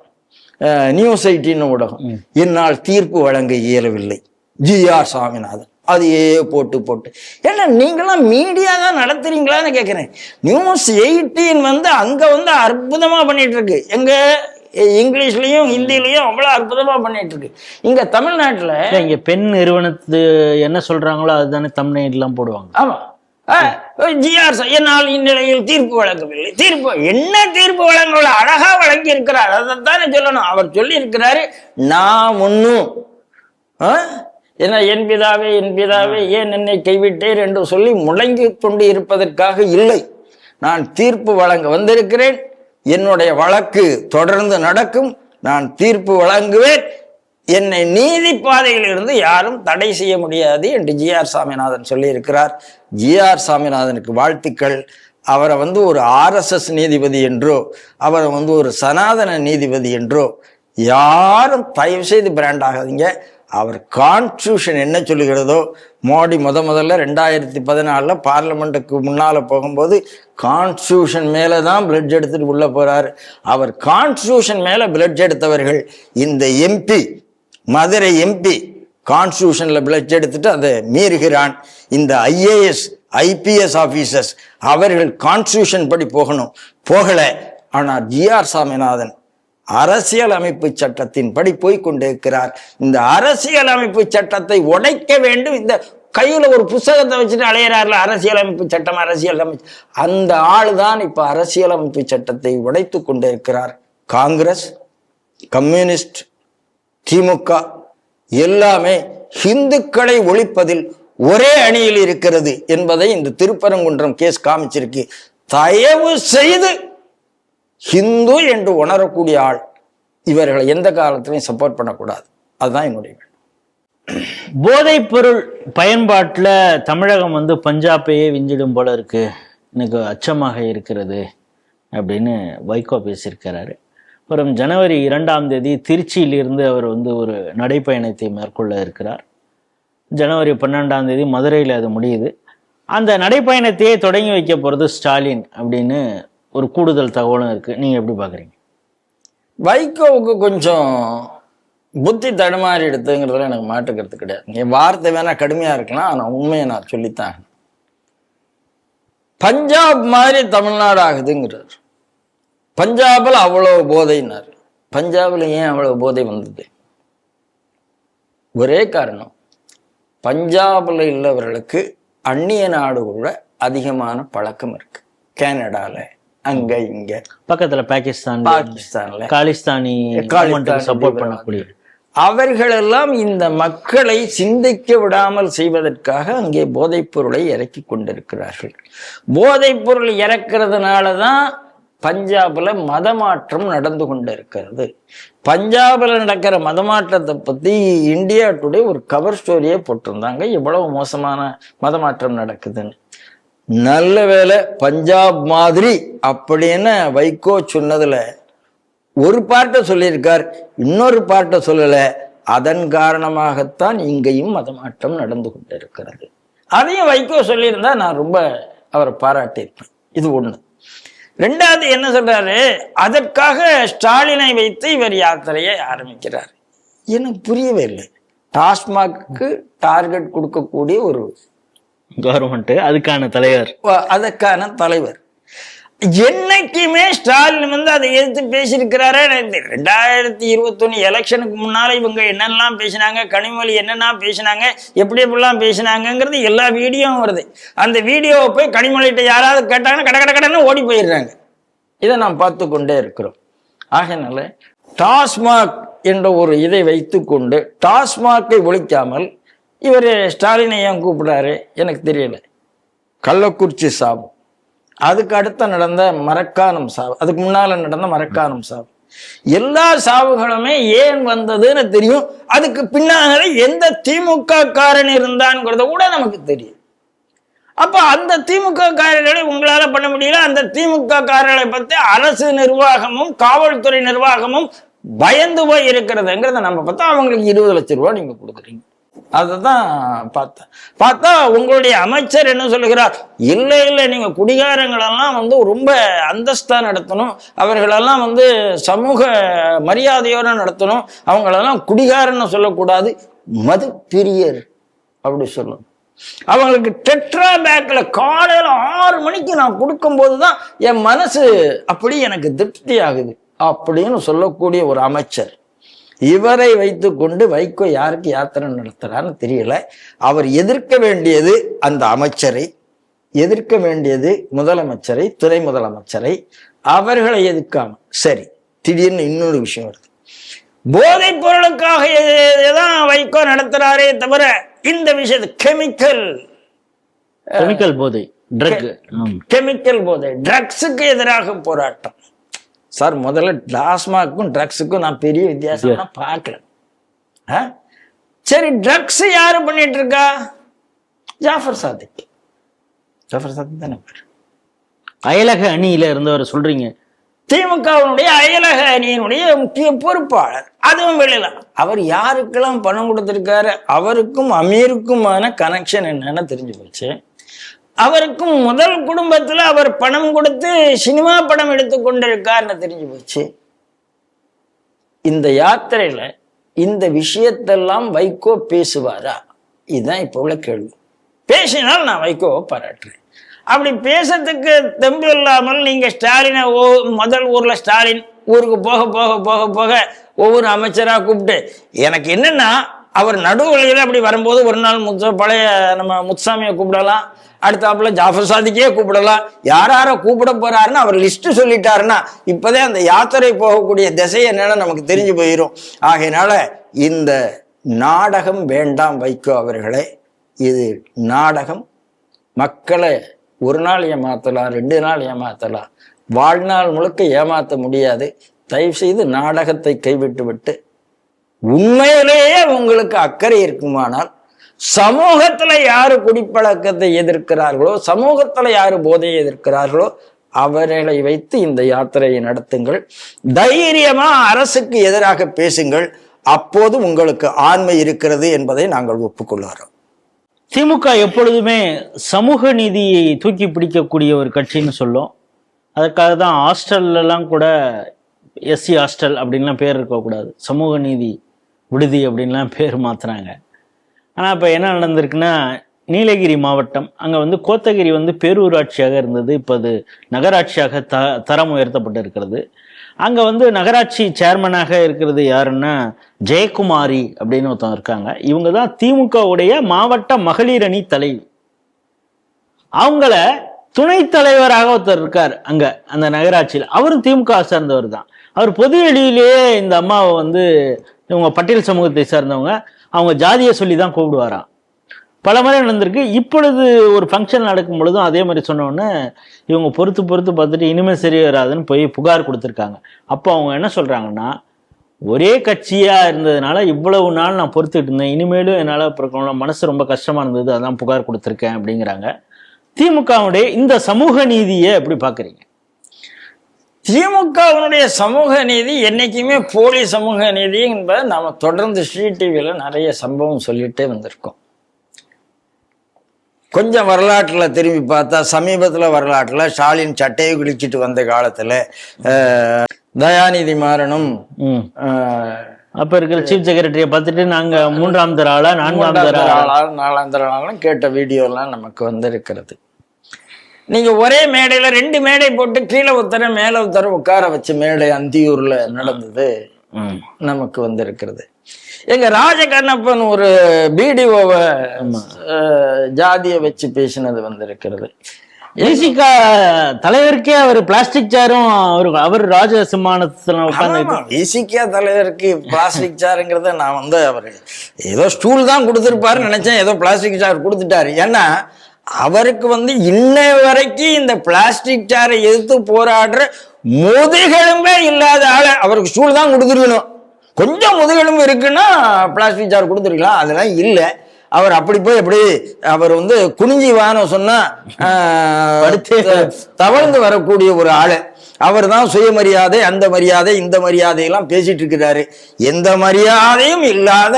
நியூஸ் 18 ஊடகம், என்னால் தீர்ப்பு வழங்க இயலவில்லை ஜி.ஆர். சுவாமிநாதன். அதையே போட்டு ஏன்னா நீங்களாம் மீடியா தான் நடத்துறீங்களான்னு கேட்கிறேன். நியூஸ் 18 அங்க அற்புதமா பண்ணிட்டு இருக்கு. எங்க இங்கிலீஷ்லயும் ஹிந்திலையும் அவ்வளவு அற்புதமா பண்ணிட்டு இருக்கு. இங்க தமிழ்நாட்டுல இங்க பெண் நிறுவனத்து என்ன சொல்றாங்களோ அதுதானே தமிழ்நாட்டுலாம் போடுவாங்க. ஆமா, ஜி.ஆர். என்னால் இந்நிலையில் தீர்ப்பு வழங்கவில்லை. தீர்ப்பு என்ன தீர்ப்பு வழங்கவில்லை? அழகா வழங்கி இருக்கிறார். அதைத்தானே சொல்லணும். அவர் சொல்லி இருக்கிறாரு, நான் ஒன்னும் என்ன என் பிதாவே ஏன் என்னை கைவிட்டேன் என்று சொல்லி முழங்கி கொண்டு இருப்பதற்காக இல்லை. நான் தீர்ப்பு வழங்க வந்திருக்கிறேன். என்னுடைய வழக்கு தொடர்ந்து நடக்கும். நான் தீர்ப்பு வழங்குவேன். என்னை நீதி பாதையில் இருந்து யாரும் தடை செய்ய முடியாது என்று ஜி.ஆர். சாமிநாதன் சொல்லி இருக்கிறார். ஜி.ஆர். சாமிநாதனுக்கு வாழ்த்துக்கள். அவரை ஒரு RSS நீதிபதி என்றோ, அவரை ஒரு சனாதன நீதிபதி என்றோ யாரும் தயவு செய்து பிராண்ட் ஆகாதீங்க. அவர் கான்ஸ்டியூஷன் என்ன சொல்லுகிறதோ, மோடி முதல்ல 2014 பார்லிமெண்ட்டுக்கு முன்னால போகும்போது கான்ஸ்டியூஷன் மேலதான் பிளட் எடுத்துட்டு உள்ள போறாரு. அவர் கான்ஸ்டியூஷன் மேல பிளட் எடுத்தவர்கள் இந்த MP, மதுரை MP கான்ஸ்டியூஷன்ல பிளட் எடுத்துட்டு அதை மீறுகிறான். இந்த IAS IPS ஆபீசர்ஸ் அவர்கள் கான்ஸ்டியூஷன் படி போகணும், போகல. ஆனா ஜி.ஆர். சாமிநாதன் அரசியல் அமைப்பு சட்டத்தின் படி போய் கொண்டிருக்கிறார். இந்த அரசியல் அமைப்பு சட்டத்தை உடைக்க வேண்டும். இந்த கையில ஒரு புத்தகத்தை வச்சுட்டு அலையிறாருல, அரசியல் அமைப்பு சட்டம், அரசியல் அமைப்பு, அந்த ஆளுதான் இப்ப அரசியல் அமைப்பு சட்டத்தை உடைத்து கொண்டிருக்கிறார். காங்கிரஸ், கம்யூனிஸ்ட், திமுக எல்லாமே இந்துக்களை ஒழிப்பதில் ஒரே அணியில் இருக்கிறது என்பதை இந்த திருப்பரங்குன்றம் கேஸ் காமிச்சிருக்கு. தயவு செய்து ஹிந்து என்று உணரக்கூடிய ஆள் இவர்களை எந்த காலத்திலையும் சப்போர்ட் பண்ணக்கூடாது. அதுதான் என்னுடைய. போதைப் பொருள் பயன்பாட்டில் தமிழகம் பஞ்சாபையே விஞ்சிடும் போல இருக்கு, எனக்கு அச்சமாக இருக்கிறது அப்படின்னு வைகோ பேசியிருக்கிறாரு. வரும் ஜனவரி 2ஆம் தேதி திருச்சியிலிருந்து அவர் ஒரு நடைப்பயணத்தை மேற்கொள்ள இருக்கிறார். ஜனவரி 12ஆம் தேதி மதுரையில் அது முடியுது. அந்த நடைப்பயணத்தையே தொடங்கி வைக்க போகிறது ஸ்டாலின் அப்படின்னு ஒரு கூடுதல் தகவலும் இருக்கு. நீங்க எப்படி பாக்குறீங்க? வைகோவுக்கு கொஞ்சம் புத்தி தடுமாறி எடுத்துங்கிறதுல எனக்கு மாற்றுக்கிறது கிடையாது. என் வார்த்தை வேணா கடுமையா இருக்கலாம், ஆனா உண்மையை நான் சொல்லித்தான். பஞ்சாப் மாதிரி தமிழ்நாடு ஆகுதுங்கிறார். பஞ்சாபில் அவ்வளவு போதைனார். பஞ்சாபில் ஏன் அவ்வளவு போதை வந்தது? ஒரே காரணம், பஞ்சாபில் உள்ளவர்களுக்கு அந்நிய நாடுகளோட அதிகமான பழக்கம் இருக்கு. கனடால, அங்க இங்க பக்கத்துல பாகிஸ்தான்ல காலிஸ்தானி சப்போர்ட் பண்ணக்கூடிய அவர்களெல்லாம் இந்த மக்களை சிந்திக்க விடாமல் செய்வதற்காக அங்கே போதைப் பொருளை இறக்கி கொண்டிருக்கிறார்கள். போதைப் பொருள் இறக்கிறதுனாலதான் பஞ்சாப்ல மதமாற்றம் நடந்து கொண்டிருக்கிறது. பஞ்சாப்ல நடக்கிற மதமாற்றத்தை பத்தி இந்தியா டுடே ஒரு கவர் ஸ்டோரியே போட்டிருந்தாங்க, எவ்வளவு மோசமான மதமாற்றம் நடக்குதுன்னு. நல்ல வேளை பஞ்சாப் மாதிரி அப்படின்னு வைகோ சொன்னதுல ஒரு பார்ட்டை சொல்லியிருக்கார், இன்னொரு பார்ட்டை சொல்லல. அதன் காரணமாகத்தான் இங்கேயும் மதமாற்றம் நடந்து கொண்டிருக்கிறது. அதையும் வைகோ சொல்லியிருந்தா நான் ரொம்ப அவரை பாராட்டியிருப்பேன். இது ஒண்ணு. ரெண்டாவது என்ன சொல்றாரு, அதற்காக ஸ்டாலினை வைத்து இவர் யாத்திரையை ஆரம்பிக்கிறார். எனக்கு புரியவே இல்லை. டாஸ்மாக்கு டார்கெட் கொடுக்கக்கூடிய ஒரு கவர்மெண்ட், அதுக்கான தலைவர் என்னைக்குமே ஸ்டாலின் வந்து அதை எதிர்த்து பேசியிருக்கிறாரே. 2021 எலெக்ஷனுக்கு முன்னால இவங்க என்னெல்லாம் பேசினாங்க, கனிமொழி என்னென்ன பேசினாங்க, எப்படி எப்படிலாம் பேசினாங்கிறது எல்லா வீடியோவும் வருது. அந்த வீடியோவை போய் கனிமொழிகிட்ட யாராவது கேட்டாங்கன்னா கட கட கடன்னு ஓடி போயிடுறாங்க. இதை நாம் பார்த்து கொண்டே இருக்கிறோம். ஆகையினால டாஸ்மாக் என்ற ஒரு இதை வைத்து கொண்டு டாஸ்மாக்கை ஒழிக்காமல் இவர் ஸ்டாலினை ஏன் கூப்பிடாரு எனக்கு தெரியல. கள்ளக்குறிச்சி சாவு, அதுக்கு அடுத்த நடந்த மரக்காணம் சாவு, அதுக்கு முன்னால நடந்த மரக்காணம் சாவு, எல்லா சாவுகளுமே ஏன் வந்ததுன்னு தெரியும். அதுக்கு பின்னால எந்த திமுக காரன் இருந்தான்ங்கிறத கூட நமக்கு தெரியும். அப்ப அந்த திமுக காரர்களை உங்களால பண்ண முடியல. அந்த திமுக காரர்களை பத்தி அரசு நிர்வாகமும் காவல்துறை நிர்வாகமும் பயந்து போய் இருக்கிறதுங்கிறத நம்ம பார்த்தா அவங்களுக்கு 20 லட்சம் ரூபாய் நீங்க கொடுக்குறீங்க. அததான் பார்த்தா உங்களுடைய அமைச்சர் என்ன சொல்லுகிறார், இல்லை நீங்க குடிகாரங்களெல்லாம் வந்து ரொம்ப அந்தஸ்தா நடத்தணும், அவர்களெல்லாம் வந்து சமூக மரியாதையோட நடத்தணும், அவங்களெல்லாம் குடிகாரன்னு சொல்லக்கூடாது, மது பிரியர் அப்படி சொல்லணும். அவங்களுக்கு டெட்ரா பேக்ல காலையில 6 மணிக்கு நான் கொடுக்கும் போதுதான் என் மனசு அப்படி எனக்கு திருப்தி ஆகுது அப்படின்னு சொல்லக்கூடிய ஒரு அமைச்சர். இவரை வைத்து கொண்டு வைகோ யாருக்கு யாத்திரை நடத்துறான்னு தெரியல. அவர் எதிர்க்க வேண்டியது அந்த அமைச்சரை, எதிர்க்க வேண்டியது முதலமைச்சரை, துணை முதலமைச்சரை. அவர்களை எதிர்க்காம சரி, திடீர்னு இன்னொரு விஷயம் வருது. போதைப் பொருளுக்காக தான் வைகோ நடத்துறாரே தவிர இந்த விஷயத்து கெமிக்கல் போதை, கெமிக்கல் போதை, ட்ரக்ஸுக்கு எதிராக போராட்டம். சார், முதல்ல டாஸ்மாக்கும் ட்ரக்ஸுக்கும் நான் பெரிய வித்தியாசம் பார்க்கல. சரி, ட்ரக்ஸ் யாரு பண்ணிட்டு இருக்கா? ஜாஃபர் சாதிக் தானே அயலக அணியில இருந்தவர் சொல்றீங்க. திமுகவினுடைய அயலக அணியினுடைய முக்கிய பொறுப்பாளர். அதுவும் வெளியில அவர் யாருக்கெல்லாம் பணம் கொடுத்திருக்காரு, அவருக்கும் அமீருக்குமான கனெக்ஷன் என்னன்னு தெரிஞ்சு போச்சு. அவருக்கும் முதல் குடும்பத்துல அவர் பணம் கொடுத்து சினிமா படம் எடுத்து கொண்டிருக்காருன்னு தெரிஞ்சு போச்சு. இந்த யாத்திரையில இந்த விஷயத்தெல்லாம் வைகோ பேசுவாரா? இதுதான் இப்போ உள்ள கேள்வி. பேசினால் நான் வைகோவை பாராட்டுறேன். அப்படி பேசுறதுக்கு தெம்பு இல்லாமல் நீங்க ஸ்டாலினை முதல் ஊர்ல ஸ்டாலின் ஊருக்கு போக போக போக போக ஒவ்வொரு அமைச்சரா கூப்பிட்டு, எனக்கு என்னன்னா அவர் நடுவழியில அப்படி வரும்போது ஒரு நாள் பழைய நம்ம முத்துசாமியை கூப்பிடலாம், அடுத்தாப்புல ஜாஃபர் சாதிக்கே கூப்பிடலாம். யார கூப்பிட போறாருன்னு அவர் லிஸ்ட் சொல்லிட்டாருன்னா இப்பதே அந்த யாத்திரை போகக்கூடிய திசை என்னன்னு நமக்கு தெரிஞ்சு போயிடும். ஆகையினால இந்த நாடகம் வேண்டாம் வைகோ அவர்களே. இது நாடகம். மக்களை ஒரு நாள் ஏமாத்தலாம், 2 நாள் ஏமாத்தலாம், வாழ்நாள் முழுக்க ஏமாத்த முடியாது. தயவு செய்து நாடகத்தை கைவிட்டு விட்டு உண்மையிலேயே உங்களுக்கு அக்கறை இருக்குமானால் சமூகத்துல யாரு குடிப்பழக்கத்தை எதிர்க்கிறார்களோ, சமூகத்துல யாரு போதையை எதிர்க்கிறார்களோ அவர்களை வைத்து இந்த யாத்திரையை நடத்துங்கள். தைரியமா அரசுக்கு எதிராக பேசுங்கள். அப்போது உங்களுக்கு ஆண்மை இருக்கிறது என்பதை நாங்கள் ஒப்புக்கொள்கிறோம். திமுக எப்பொழுதுமே சமூக நீதியை தூக்கி பிடிக்கக்கூடிய ஒரு கட்சின்னு சொல்லும். அதற்காக தான் ஹாஸ்டல்லாம் கூட எஸ்சி ஹாஸ்டல் அப்படின்லாம் பேர் இருக்கக்கூடாது, சமூக நீதி விடுதி அப்படின்லாம் பேர் மாற்றுறாங்க. ஆனால் இப்போ என்ன நடந்திருக்குன்னா, நீலகிரி மாவட்டம் அங்கே வந்து கோத்தகிரி வந்து பேரூராட்சியாக இருந்தது, இப்போ அது நகராட்சியாக தரம் உயர்த்தப்பட்டு இருக்கிறது. அங்கே வந்து நகராட்சி சேர்மனாக இருக்கிறது யாருன்னா ஜெயக்குமாரி அப்படின்னு ஒருத்தவங்க இருக்காங்க. இவங்க தான் திமுகவுடைய மாவட்ட மகளிர் அணி தலைவி. அவங்கள துணைத் தலைவராக ஒருத்தர் இருக்கார் அங்க அந்த நகராட்சியில், அவரும் திமுக சார்ந்தவர் தான். அவர் பொது வெளியிலேயே இந்த அம்மாவை வந்து இவங்க பட்டியல் சமூகத்தை சார்ந்தவங்க, அவங்க ஜாதியை சொல்லி தான் கூப்பிடுவாராம். பல முறை நடந்திருக்கு. இப்பொழுது ஒரு ஃபங்க்ஷன் நடக்கும் பொழுதும் அதே மாதிரி சொன்னோன்னே இவங்க பொறுத்து பார்த்துட்டு இனிமேல் சரி வராதுன்னு போய் புகார் கொடுத்துருக்காங்க. அப்போ அவங்க என்ன சொல்றாங்கன்னா, ஒரே கட்சியா இருந்ததுனால இவ்வளவு நாள் நான் பொறுத்துட்டு இருந்தேன், இனிமேலும் என்னால் பிறக்கணும், மனசு ரொம்ப கஷ்டமா இருந்தது, அதான் புகார் கொடுத்துருக்கேன் அப்படிங்கிறாங்க. திமுகவுடைய இந்த சமூக நீதியை எப்படி பாக்குறீங்க? திமுகவினுடைய சமூக நீதி என்னைக்குமே போலி சமூக நீதி என்பதை நாம தொடர்ந்து ஸ்ரீ டிவியில நிறைய சம்பவம் சொல்லிட்டே வந்திருக்கோம். கொஞ்சம் வரலாற்றுல திரும்பி பார்த்தா, சமீபத்துல வரலாற்றுல ஸ்டாலின் சட்டையை கிழிச்சிட்டு வந்த காலத்துல தயாநிதி மாறனும் அப்ப இருக்கிற சீஃப் செக்ரட்டரியை பார்த்துட்டு நாங்க 3ஆம் தர ஆளா 4ஆம் தர ஆளா 4ஆம் தர ஆளும் கேட்ட வீடியோ எல்லாம் நமக்கு வந்து இருக்கிறது. நீங்க ஒரே மேடையில 2 மேடை போட்டு கீழே ஒருத்தர மேல ஒருத்தர உட்கார வச்ச மேடை அந்தியூர்ல நடந்தது நமக்கு வந்து இருக்கிறது. எங்க ராஜகண்ணப்பன் ஒரு பிடிஓவை ஜாதியை வச்சு பேசினது வந்து இருக்கிறது. ஏசிகா தலைவருக்கே அவர் பிளாஸ்டிக் சேரும் அவர் ராஜ சிம்மானத்துல உட்கார்ந்து, ஏசிகா தலைவருக்கு பிளாஸ்டிக் சேருங்கிறத நான் வந்து அவரு ஏதோ ஸ்டூல் தான் கொடுத்துருப்பாருன்னு நினைச்சேன், ஏதோ பிளாஸ்டிக் சேர் கொடுத்துட்டாரு. ஏன்னா அவருக்கு வந்து இன்ன வரைக்கும் இந்த பிளாஸ்டிக் சேரை எதிர்த்து போராடுற முதுகெலும்பே இல்லாத ஆள அவருக்கு ஸ்டூல் தான் கொடுத்துருக்கணும். கொஞ்சம் முதுகெலும்பு இருக்குன்னா பிளாஸ்டிக் சேர் கொடுத்துருக்கலாம், அதெல்லாம் இல்லை. அவர் அப்படி போய் எப்படி அவர் வந்து குனிஞ்சி வானம் சொன்னா தவழ்ந்து வரக்கூடிய ஒரு ஆளு. அவர் தான் சுயமரியாதை, அந்த மரியாதை, இந்த மரியாதையெல்லாம் பேசிட்டு இருக்கிறாரு. எந்த மரியாதையும் இல்லாத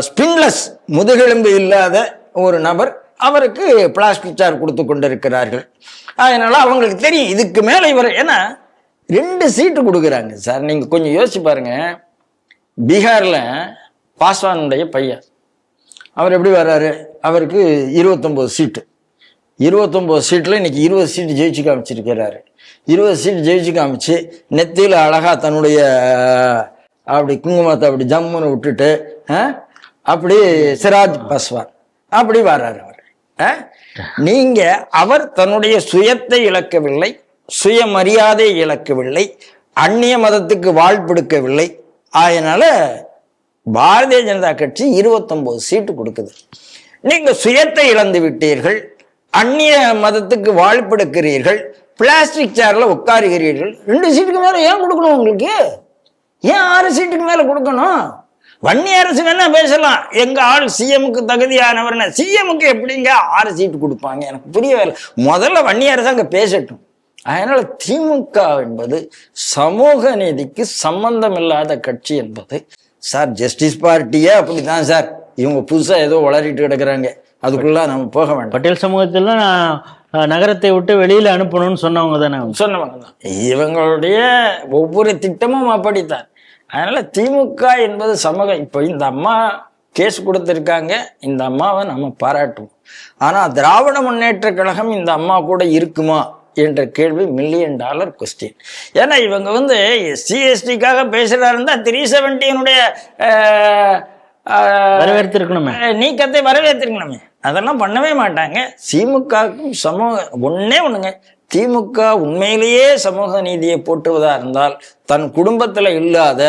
ஸ்பின்லெஸ் முதுகெலும்பு இல்லாத ஒரு நபர் அவருக்கு பிளாஸ்டிக் சேர் கொடுத்து கொண்டிருக்கிறார்கள். அதனால அவங்களுக்கு தெரியும் இதுக்கு மேல இவர், ஏன்னா 2 சீட்டு கொடுக்குறாங்க சார். நீங்க கொஞ்சம் யோசிச்சு பாருங்க. பீகார்ல பாஸ்வானுடைய பையன் அவர் எப்படி வர்றாரு, அவருக்கு 29 சீட்டு. 29 சீட்டில் இன்னைக்கு 20 சீட்டு ஜெயிச்சு காமிச்சிருக்கிறாரு. 20 சீட்டு ஜெயிச்சு காமிச்சு நெத்தியில் அழகா தன்னுடைய அப்படி குங்குமத்தை அப்படி ஜம்முன்னு விட்டுட்டு அப்படி சிராஜ் பாஸ்வான் அப்படி வர்றாரு அவர். நீங்க அவர் தன்னுடைய சுயத்தை இழக்கவில்லை, சுயமரியாதை இழக்கவில்லை, அந்நிய மதத்துக்கு வாழ்பெடுக்கவில்லை. அதனால பாரதிய ஜனதா கட்சி 29 சீட்டு கொடுக்குது. நீங்க சுயத்தை இழந்து விட்டீர்கள், அந்நிய மதத்துக்கு வாழ்பெடுக்கிறீர்கள், பிளாஸ்டிக் சேர்ல உட்காருகிறீர்கள். 2 சீட்டுக்கு மேல ஏன் கொடுக்கணும் உங்களுக்கு? ஏன் 6 சீட்டுக்கு மேல கொடுக்கணும்? வன்னி அரசு வேணா பேசலாம், எங்க ஆள் சிஎம்க்கு தகுதியானவர். சிஎம்க்கு எப்படிங்க 6 சீட்டு கொடுப்பாங்க? எனக்கு புரியவே இல்லை. முதல்ல வன்னி அரசு அங்க பேசட்டும். அதனால திமுக என்பது சமூக நீதிக்கு சம்பந்தம் இல்லாத கட்சி என்பது சார். ஜஸ்டிஸ் பார்ட்டியே அப்படிதான் சார். இவங்க புதுசா ஏதோ வளரிட்டு கிடக்குறாங்க, அதுக்குள்ள நம்ம போக வேண்டாம். பட்டியல் சமூகத்துல நகரத்தை விட்டு வெளியில அனுப்பணும்னு சொன்னவங்க தானே, சொன்னவங்க தான். இவங்களுடைய ஒவ்வொரு திட்டமும் அப்படித்தான். அதனால திமுக என்பது சமூக, இப்போ இந்த அம்மா கேஸ் கொடுத்திருக்காங்க, இந்த அம்மாவை நம்ம பாராட்டுவோம். ஆனா திராவிட முன்னேற்ற கழகம் இந்த அம்மா கூட இருக்குமா என்ற கேள்வி $1 மில்லியன் கொஸ்டின். ஏன்னா இவங்க வந்து SC/STக்காக பேசுறதா இருந்தா 370 வரவேற்றிருக்கணுமே, நீக்கத்தை வரவேற்றிருக்கணுமே. அதெல்லாம் பண்ணவே மாட்டாங்க. திமுகவுக்கும் சமூக ஒண்ணுங்க, திமுக உண்மையிலேயே சமூக நீதியை போற்றுவதா இருந்தால் தன் குடும்பத்துல இல்லாத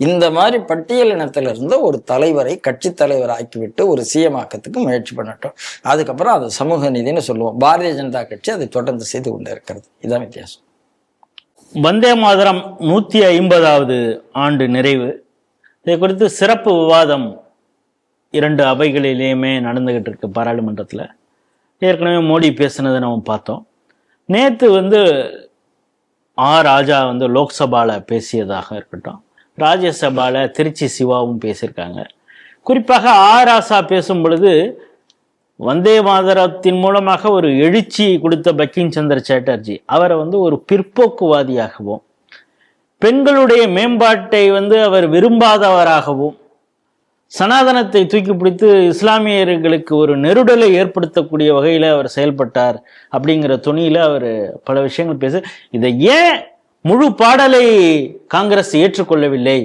இந்த மாதிரி பட்டியல் இனத்துல இருந்த ஒரு தலைவரை கட்சி தலைவர் ஆக்கிவிட்டு ஒரு CM ஆக்கத்துக்கு முயற்சி பண்ணட்டும். அதுக்கப்புறம் அது சமூக நீதினு சொல்லுவோம். பாரதிய ஜனதா கட்சி அதை தொடர்ந்து செய்து கொண்டு இருக்கிறது. இதுதான் வித்தியாசம். வந்தே மாதரம் 150வது ஆண்டு நிறைவு. இதை குறித்து சிறப்பு விவாதம் 2 அவைகளிலேயுமே நடந்துகிட்டு இருக்கு பாராளுமன்றத்தில். ஏற்கனவே மோடி பேசுனதை நம்ம பார்த்தோம். நேற்று வந்து ராஜா வந்து லோக்சபாவில் பேசியதாக இருக்கட்டும், ராஜ்யசபாவில் திருச்சி சிவாவும் பேசியிருக்காங்க. குறிப்பாக ராசா பேசும் பொழுது வந்தே மாதரத்தின் மூலமாக ஒரு எழுச்சி கொடுத்த பங்கிம் சந்திர சாட்டர்ஜி அவரை ஒரு பிற்போக்குவாதியாகவும், பெண்களுடைய மேம்பாட்டை அவர் விரும்பாதவராகவும், சனாதனத்தை தூக்கி பிடித்து இஸ்லாமியர்களுக்கு ஒரு நெருடலை ஏற்படுத்தக்கூடிய வகையில் அவர் செயல்பட்டார் அப்படிங்கிற துணியில் அவர் பல விஷயங்கள் பேச. இதை ஏன் முழு பாடலை காங்கிரஸ் ஏற்றுக்கொள்ளவில்லை,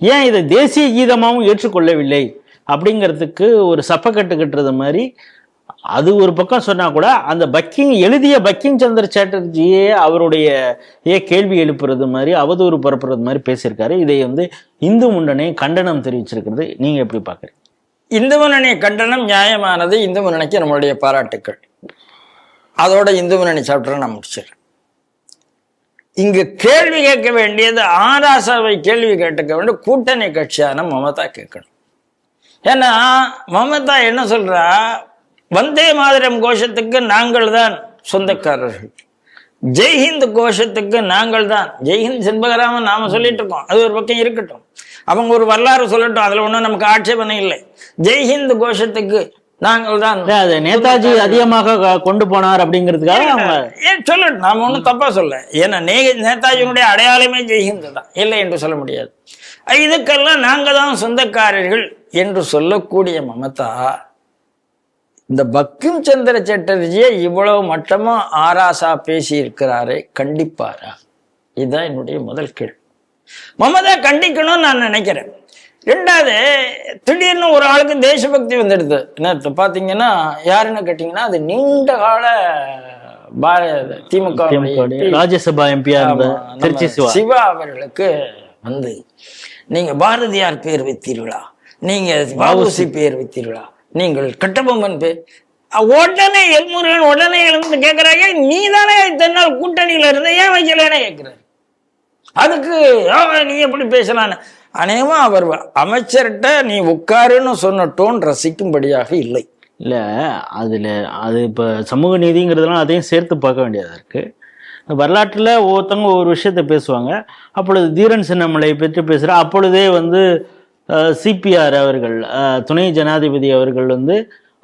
ஏன் இதை தேசிய கீதமாகவும் ஏற்றுக்கொள்ளவில்லை அப்படிங்கிறதுக்கு ஒரு சப்பக்கட்டு கட்டுறது மாதிரி அது ஒரு பக்கம் சொன்னா கூட, அந்த எழுதிய பங்கிம் சந்திர சாட்டர்ஜியே அவருடைய கேள்வி எழுப்புறது மாதிரி, அவதூறு பரப்புறது மாதிரி பேசியிருக்காரு. இதை இந்து முன்னணி கண்டனம் தெரிவிச்சிருக்கிறது. நீங்க எப்படி பாக்குறீங்க? இந்து முன்னணி கண்டனம் நியாயமானது. இந்து முன்னணிக்கு நம்மளுடைய பாராட்டுக்கள். அதோட இந்து முன்னணி சாப்டரை நான் முடிச்சிடறேன். இங்கு கேள்வி கேட்க வேண்டியது ஆராசாவை கேள்வி கேட்டுக்க வேண்டிய கூட்டணி கட்சியான மமதா கேட்கணும். ஏன்னா மமதா என்ன சொல்றா, வந்தே மாதரம் கோஷத்துக்கு நாங்கள் தான் சொந்தக்காரர்கள், ஜெய்ஹிந்த் கோஷத்துக்கு நாங்கள் தான், ஜெய்ஹிந்த் செண்பகராமன் நாம சொல்லிட்டு இருக்கோம், அது ஒரு பக்கம் இருக்கட்டும், அவங்க ஒரு வரலாறு சொல்லட்டும், அதுல ஒன்றும் நமக்கு ஆட்சேபனை இல்லை. ஜெய்ஹிந்த் கோஷத்துக்கு நாங்கள் தான், நேதாஜி அதிகமாக கொண்டு போனார் அப்படிங்கிறதுக்காக ஏன் சொல்லட்டும், நாம ஒன்றும் தப்பா சொல்ல. ஏன்னா நேதாஜியினுடைய அடையாளமே ஜெய்ஹிந்த் தான், இல்லை என்று சொல்ல முடியாது. இதுக்கெல்லாம் நாங்க தான் சொந்தக்காரர்கள் என்று சொல்லக்கூடிய மமதா இந்த பங்கிம் சந்திர சாட்டர்ஜியை இவ்வளவு மட்டமா ஆராசா பேசி இருக்கிறாரே, கண்டிப்பாரா? இதுதான் என்னுடைய முதல் கேள்வி. மமதா கண்டிக்கணும்னு நான் நினைக்கிறேன். ரெண்டாவது, திடீர்னு ஒரு ஆளுக்கு தேசபக்தி வந்துடுது. என்ன பாத்தீங்கன்னா யாருன்னு கேட்டீங்கன்னா, அது நீண்ட கால திமுக ராஜ்யசபா எம்பியா திருச்சி சிவா அவர்களுக்கு நீங்க பாரதியார் பேர் வைத்தீர்களா, நீங்க வஉசி பேர் வைத்தீர்களா, நீங்கள் கட்டபொம்மன் பேர், உடனே எல்முருகன் உடனே எழுந்து கேட்கிறாங்க, நீ தானே இத்தனை நாள் கூட்டணியில இருந்த, ஏன் வைக்கலன்னு கேட்கிறாரு. அதுக்கு நீ எப்படி பேசலான்னு அநேகமா அவர் அமைச்சர்கிட்ட நீ உட்காருன்னு சொன்ன டோன் ரசிக்கும்படியாக இல்லை. இல்ல அது இப்ப சமூக நீதிங்கிறதுலாம் அதையும் சேர்த்து பார்க்க வேண்டியதா இருக்கு. வரலாற்றுல ஒவ்வொருத்தவங்க ஒவ்வொரு விஷயத்த பேசுவாங்க. அப்பொழுது தீரன் சின்னமலை பற்றி பேசுற, அப்பொழுதே சிபிஆர் அவர்கள், துணை ஜனாதிபதி அவர்கள்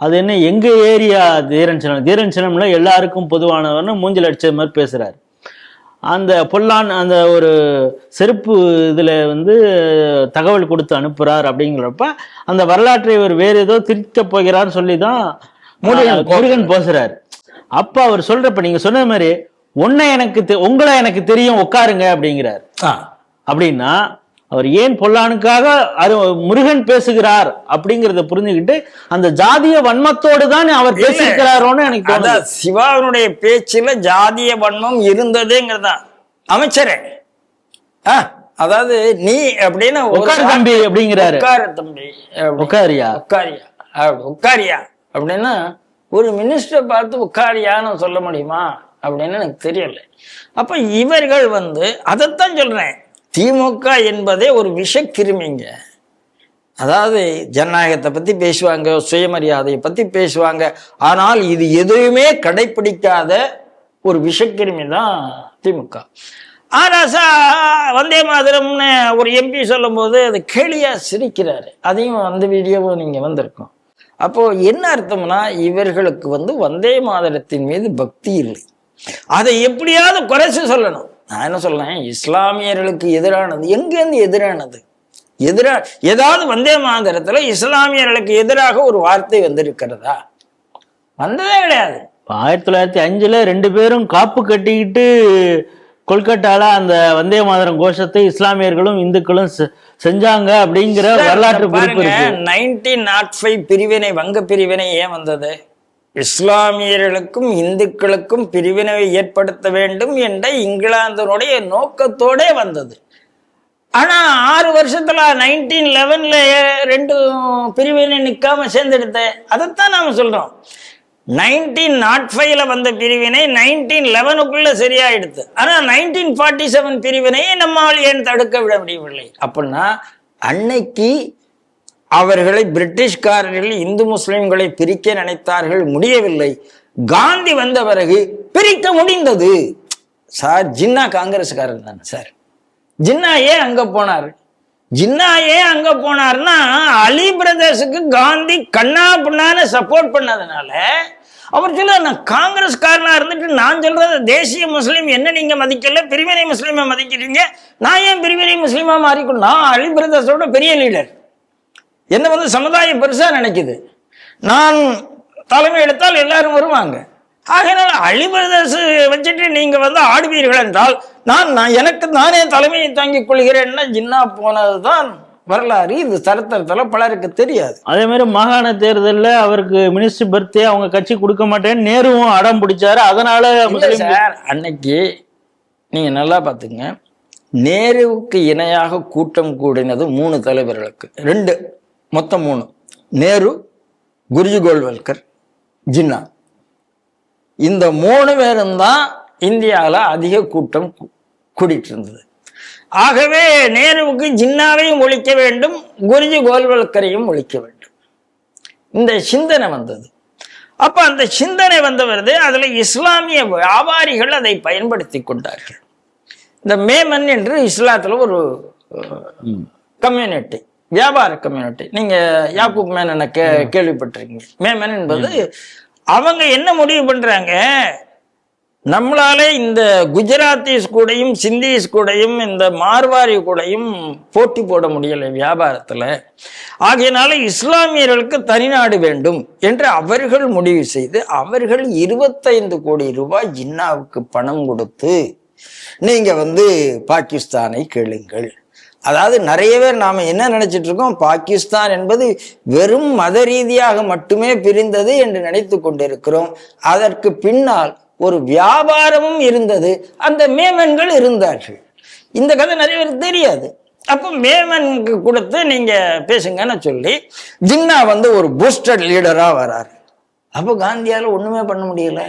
அது என்ன எங்க ஏரியா தீரன் சின்னமலை எல்லாருக்கும் பொதுவானவர்னு மூஞ்சில் அடிச்ச மாதிரி பேசுறாரு. அந்த பொல்லான் அந்த ஒரு செருப்பு இதுல தகவல் கொடுத்து அனுப்புறார். அப்படிங்கிறப்ப அந்த வரலாற்றை இவர் வேற ஏதோ திருத்த போகிறான்னு சொல்லிதான் முருகன் பேசுறாரு. அப்ப அவர் சொல்றப்ப நீங்க சொன்ன மாதிரி உங்களை எனக்கு தெரியும் உட்காருங்க அப்படிங்கிறார். அப்படின்னா அவர் ஏன் பொல்லானுக்காக முருகன் பேசுகிறார் அப்படிங்கிறத புரிஞ்சுக்கிட்டு அந்த ஜாதிய வன்மத்தோடு தான் அவர் பேசியிருக்கிறாரோன்னு எனக்கு தோணுது. சிவாவினுடைய பேச்சுல ஜாதிய வன்மம் இருந்ததுங்கிறதா அமைச்சரே. அதாவது நீ அப்படின்னு உட்காரு தம்பி அப்படிங்கிறாரு. உட்காரு தம்பி, உட்காரியா உட்காரியா அப்படின்னா ஒரு மினிஸ்டர் பார்த்து உட்காரியான்னு சொல்ல முடியுமா அப்படின்னு எனக்கு தெரியல. அப்ப இவர்கள் அதைத்தான் சொல்றேன், திமுக என்பதே ஒரு விஷக்கிருமிங்க. அதாவது ஜனநாயகத்தை பத்தி பேசுவாங்க, சுயமரியாதையை பத்தி பேசுவாங்க, ஆனால் இது எதுவுமே கடைபிடிக்காத ஒரு விஷக்கிருமி தான் திமுக. ஆராசா வந்தே மாதரம்னு ஒரு எம்பி சொல்லும் போது அது கேலியா சிரிக்கிறாரு. அதையும் அந்த வீடியோவும் நீங்க வந்திருக்கோம். அப்போ என்ன அர்த்தம்னா, இவர்களுக்கு வந்தே மாதரத்தின் மீது பக்தி இல்லை. அதை எப்படியாவது குறைச்சு சொல்லணும். நான் என்ன சொல்றேன், இஸ்லாமியர்களுக்கு எதிரானது எங்கேருந்து எதிரானது? ஏதாவது வந்தே மாதரத்துல இஸ்லாமியர்களுக்கு எதிராக ஒரு வார்த்தை வந்திருக்கிறதா? வந்ததே கிடையாது. 1905 2 பேரும் காப்பு கட்டிக்கிட்டு கொல்கட்டால அந்த வந்தே மாதரம் கோஷத்தை இஸ்லாமியர்களும் இந்துக்களும் செஞ்சாங்க அப்படிங்கிற வரலாற்று குறிப்பு இருக்கு. 1905 பிரிவினை, வங்க பிரிவினை ஏன் வந்தது? இஸ்லாமியர்களுக்கும் இந்துக்களுக்கும் பிரிவினை ஏற்படுத்த வேண்டும் என்ற இங்கிலாந்தினுடைய நோக்கத்தோட வந்தது. ஆனா 6 வருஷத்துல 1911 2 பிரிவினை நிக்காம சேர்ந்தெடுத்த. அதைத்தான் நாம சொல்றோம். 1905 வந்த பிரிவினை 1911 சரியாயிடுது. ஆனா 1947 பிரிவினையை நம்மால் ஏன் தடுக்க விட முடியவில்லை? அப்படின்னா அன்னைக்கு அவர்களை பிரிட்டிஷ்காரர்கள் இந்து முஸ்லிம்களை பிரிக்க நினைத்தார்கள், முடியவில்லை. காந்தி வந்த பிறகு பிரிக்க முடிந்தது. சார் ஜின்னா காங்கிரஸ்காரர் தானே சார். ஜின்னா ஏன் அங்க போனார்? ஜின்னா ஏன் அங்க போனார்னா அலி பிரதர்ஸுக்கு காந்தி கண்ணா பின்னான்னு சப்போர்ட் பண்ணதுனால அவர் சொல்ல, நான் காங்கிரஸ்காரனா இருந்துட்டு நான் சொல்றது தேசிய முஸ்லீம் என்ன நீங்க மதிக்கல, பிரிவினை முஸ்லீமை மதிக்கிறீங்க, நான் ஏன் பிரிவினை முஸ்லீமா மாறிக்கணும்? நான் அலி பிரதர்ஸோட பெரிய லீடர், என்ன வந்து சமுதாயம் பெருசா நினைக்குது, நான் தலைமை எடுத்தால் எல்லாரும் வருவாங்க, ஆகையினால அலி பிரதர்ஸ் வச்சுட்டு நீங்க வந்து ஆடுவீர்கள் என்றால் நான் எனக்கு நானே தலைமையை தாங்கிக் கொள்கிறேன்னா ஜின்னா போனதுதான் வரலாறு. இது சரித்திரத்துல பலருக்கு தெரியாது. அதே மாதிரி மாகாண தேர்தலில் அவருக்கு மினிஸ்டர் பர்த்தே அவங்க கட்சி கொடுக்க மாட்டேன்னு நேருவும் அடம் பிடிச்சாரு. அதனால சார் அன்னைக்கு நீங்க நல்லா பாத்துங்க, நேருவுக்கு இணையாக கூட்டம் கூடினது 3 தலைவர்களுக்கு, 2 மொத்தம் 3, நேரு, குருஜி கோல்வல்கர், ஜின்னா. இந்த 3 பேரும் தான் இந்தியாவில் அதிக கூட்டம் கூடிட்டு இருந்தது. ஆகவே நேருவுக்கு ஜின்னாவையும் ஒழிக்க வேண்டும், குருஜி கோல்வல்கரையும் ஒழிக்க வேண்டும், இந்த சிந்தனை வந்தது. அப்ப அந்த சிந்தனை வந்த வருது, அதுல இஸ்லாமிய வியாபாரிகள் அதை பயன்படுத்தி கொண்டார்கள். இந்த மேமன் என்று இஸ்லாத்துல ஒரு கம்யூனிட்டி, வியாபார கம்யூனிட்டி, நீங்க யாக்கூப் மேனனை கேள்விப்பட்டிருக்கீங்க. மேமன் என்பது அவங்க என்ன முடிவு பண்றாங்க, நம்மளால இந்த குஜராத்திஸ் கூடையும் சிந்திஸ் கூடையும் இந்த மார்வாரி கூடையும் போட்டி போட முடியலை வியாபாரத்துல, ஆகையினால இஸ்லாமியர்களுக்கு தனிநாடு வேண்டும் என்று அவர்கள் முடிவு செய்து அவர்கள் 25 கோடி ரூபாய் ஜின்னாவுக்கு பணம் கொடுத்து நீங்க வந்து பாகிஸ்தானை கேளுங்கள். அதாவது நிறைய பேர் நாம என்ன நினைச்சிட்டு இருக்கோம், பாகிஸ்தான் என்பது வெறும் மத ரீதியாக மட்டுமே பிரிந்தது என்று நினைத்து கொண்டிருக்கிறோம். அதற்கு பின்னால் ஒரு வியாபாரமும் இருந்தது, அந்த மேமன்கள் இருந்தார்கள். இந்த கதை நிறைய பேருக்கு தெரியாது. அப்போ மேமனுக்கு கொடுத்து நீங்க பேசுங்கன்னு சொல்லி ஜின்னா வந்து ஒரு பூஸ்டர் லீடரா வராரு. அப்போ காந்தியால ஒண்ணுமே பண்ண முடியல.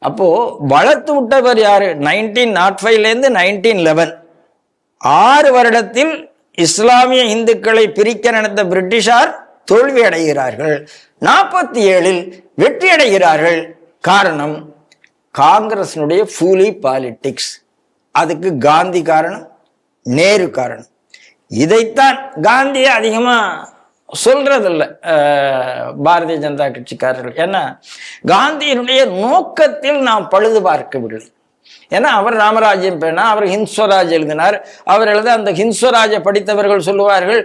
அப்போ வளர்த்து விட்டவர் யாரு? 1905 1911 6 வருடத்தில் இஸ்லாமிய இந்துக்களை பிரிக்க நினைத்த பிரிட்டிஷார் தோல்வி அடைகிறார்கள். 47 வெற்றி அடைகிறார்கள். காரணம் காங்கிரசினுடைய ஃபூலி பாலிடிக்ஸ். அதுக்கு காந்தி காரணம், நேரு காரணம். இதைத்தான் காந்தி அதிகமா சொல்றதில்ல பாரதிய ஜனதா கட்சிக்காரர்கள். ஏன்னா காந்தியினுடைய நோக்கத்தில் நாம் பழுது பார்க்கவில்லை. ஏன்னா அவர் ராமராஜ்யம் பேனா, அவர் ஹிந்த்ஸ்வராஜ் எழுதினார். அவர் எழுத அந்த ஹிந்த்ஸ்வராஜை படித்தவர்கள் சொல்லுவார்கள்,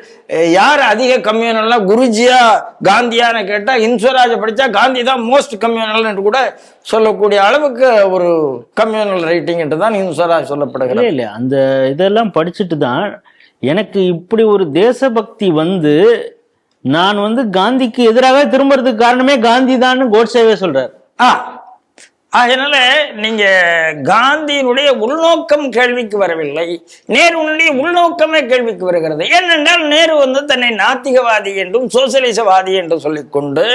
யார் அதிக கம்யூனல்னா குருஜியா காந்தியான்னு கேட்டா ஹிந்த்ஸ்வராஜை படிச்சா காந்தி தான் மோஸ்ட் கம்யூனல் என்று கூட சொல்லக்கூடிய அளவுக்கு ஒரு கம்யூனல் ரைட்டிங் என்று தான் ஹிந்த்ஸ்வராஜ் சொல்லப்படுகிறது. இல்லை அந்த இதெல்லாம் படிச்சுட்டு தான் எனக்கு இப்படி ஒரு தேசபக்தி வந்து நான் வந்து காந்திக்கு எதிராக திரும்புறதுக்கு காரணமே காந்தி தான் கோட்சேவே சொல்றார். அதனால நீங்க காந்தியினுடைய உள்நோக்கம் கேள்விக்கு வரவில்லை, நேருனுடைய உள்நோக்கமே கேள்விக்கு வருகிறது. ஏனென்றால் நேரு வந்து தன்னை நாத்திகவாதி என்றும் சோசியலிசவாதி என்றும் சொல்லிக்கொண்டு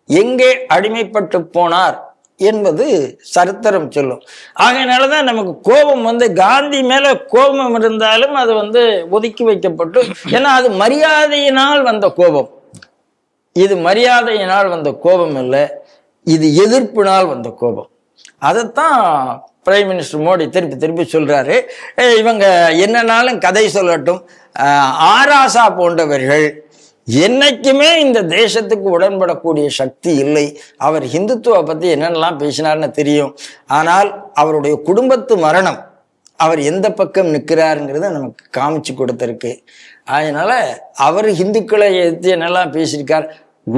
எங்கே அடிமைப்பட்டு போனார் என்பது சரித்திரம் சொல்லும். ஆகையினாலதான் நமக்கு கோபம் வந்து காந்தி மேல கோபம் இருந்தாலும் அது வந்து ஒதுக்கி வைக்கப்பட்டு, ஏன்னா அது மரியாதையினால் வந்த கோபம். இது மரியாதையினால் வந்த கோபம் இல்லை, இது எதிர்ப்பினால் வந்த கோபம். அதைத்தான் பிரைம் மினிஸ்டர் மோடி திருப்பி திருப்பி சொல்றாரு. இவங்க என்னன்னாலும் கதை சொல்லட்டும், ஆராசா போன்றவர்கள் என்னைக்குமே இந்த தேசத்துக்கு உடன்படக்கூடிய சக்தி இல்லை. அவர் ஹிந்துத்துவ பத்தி என்னென்னலாம் பேசினார்னு தெரியும், ஆனால் அவருடைய குடும்பத்து மரணம் அவர் எந்த பக்கம் நிற்கிறாருங்கிறத நமக்கு காமிச்சு கொடுத்திருக்கு. அதனால அவர் ஹிந்துக்களை எதிர்த்து என்னெல்லாம் பேசியிருக்கார்.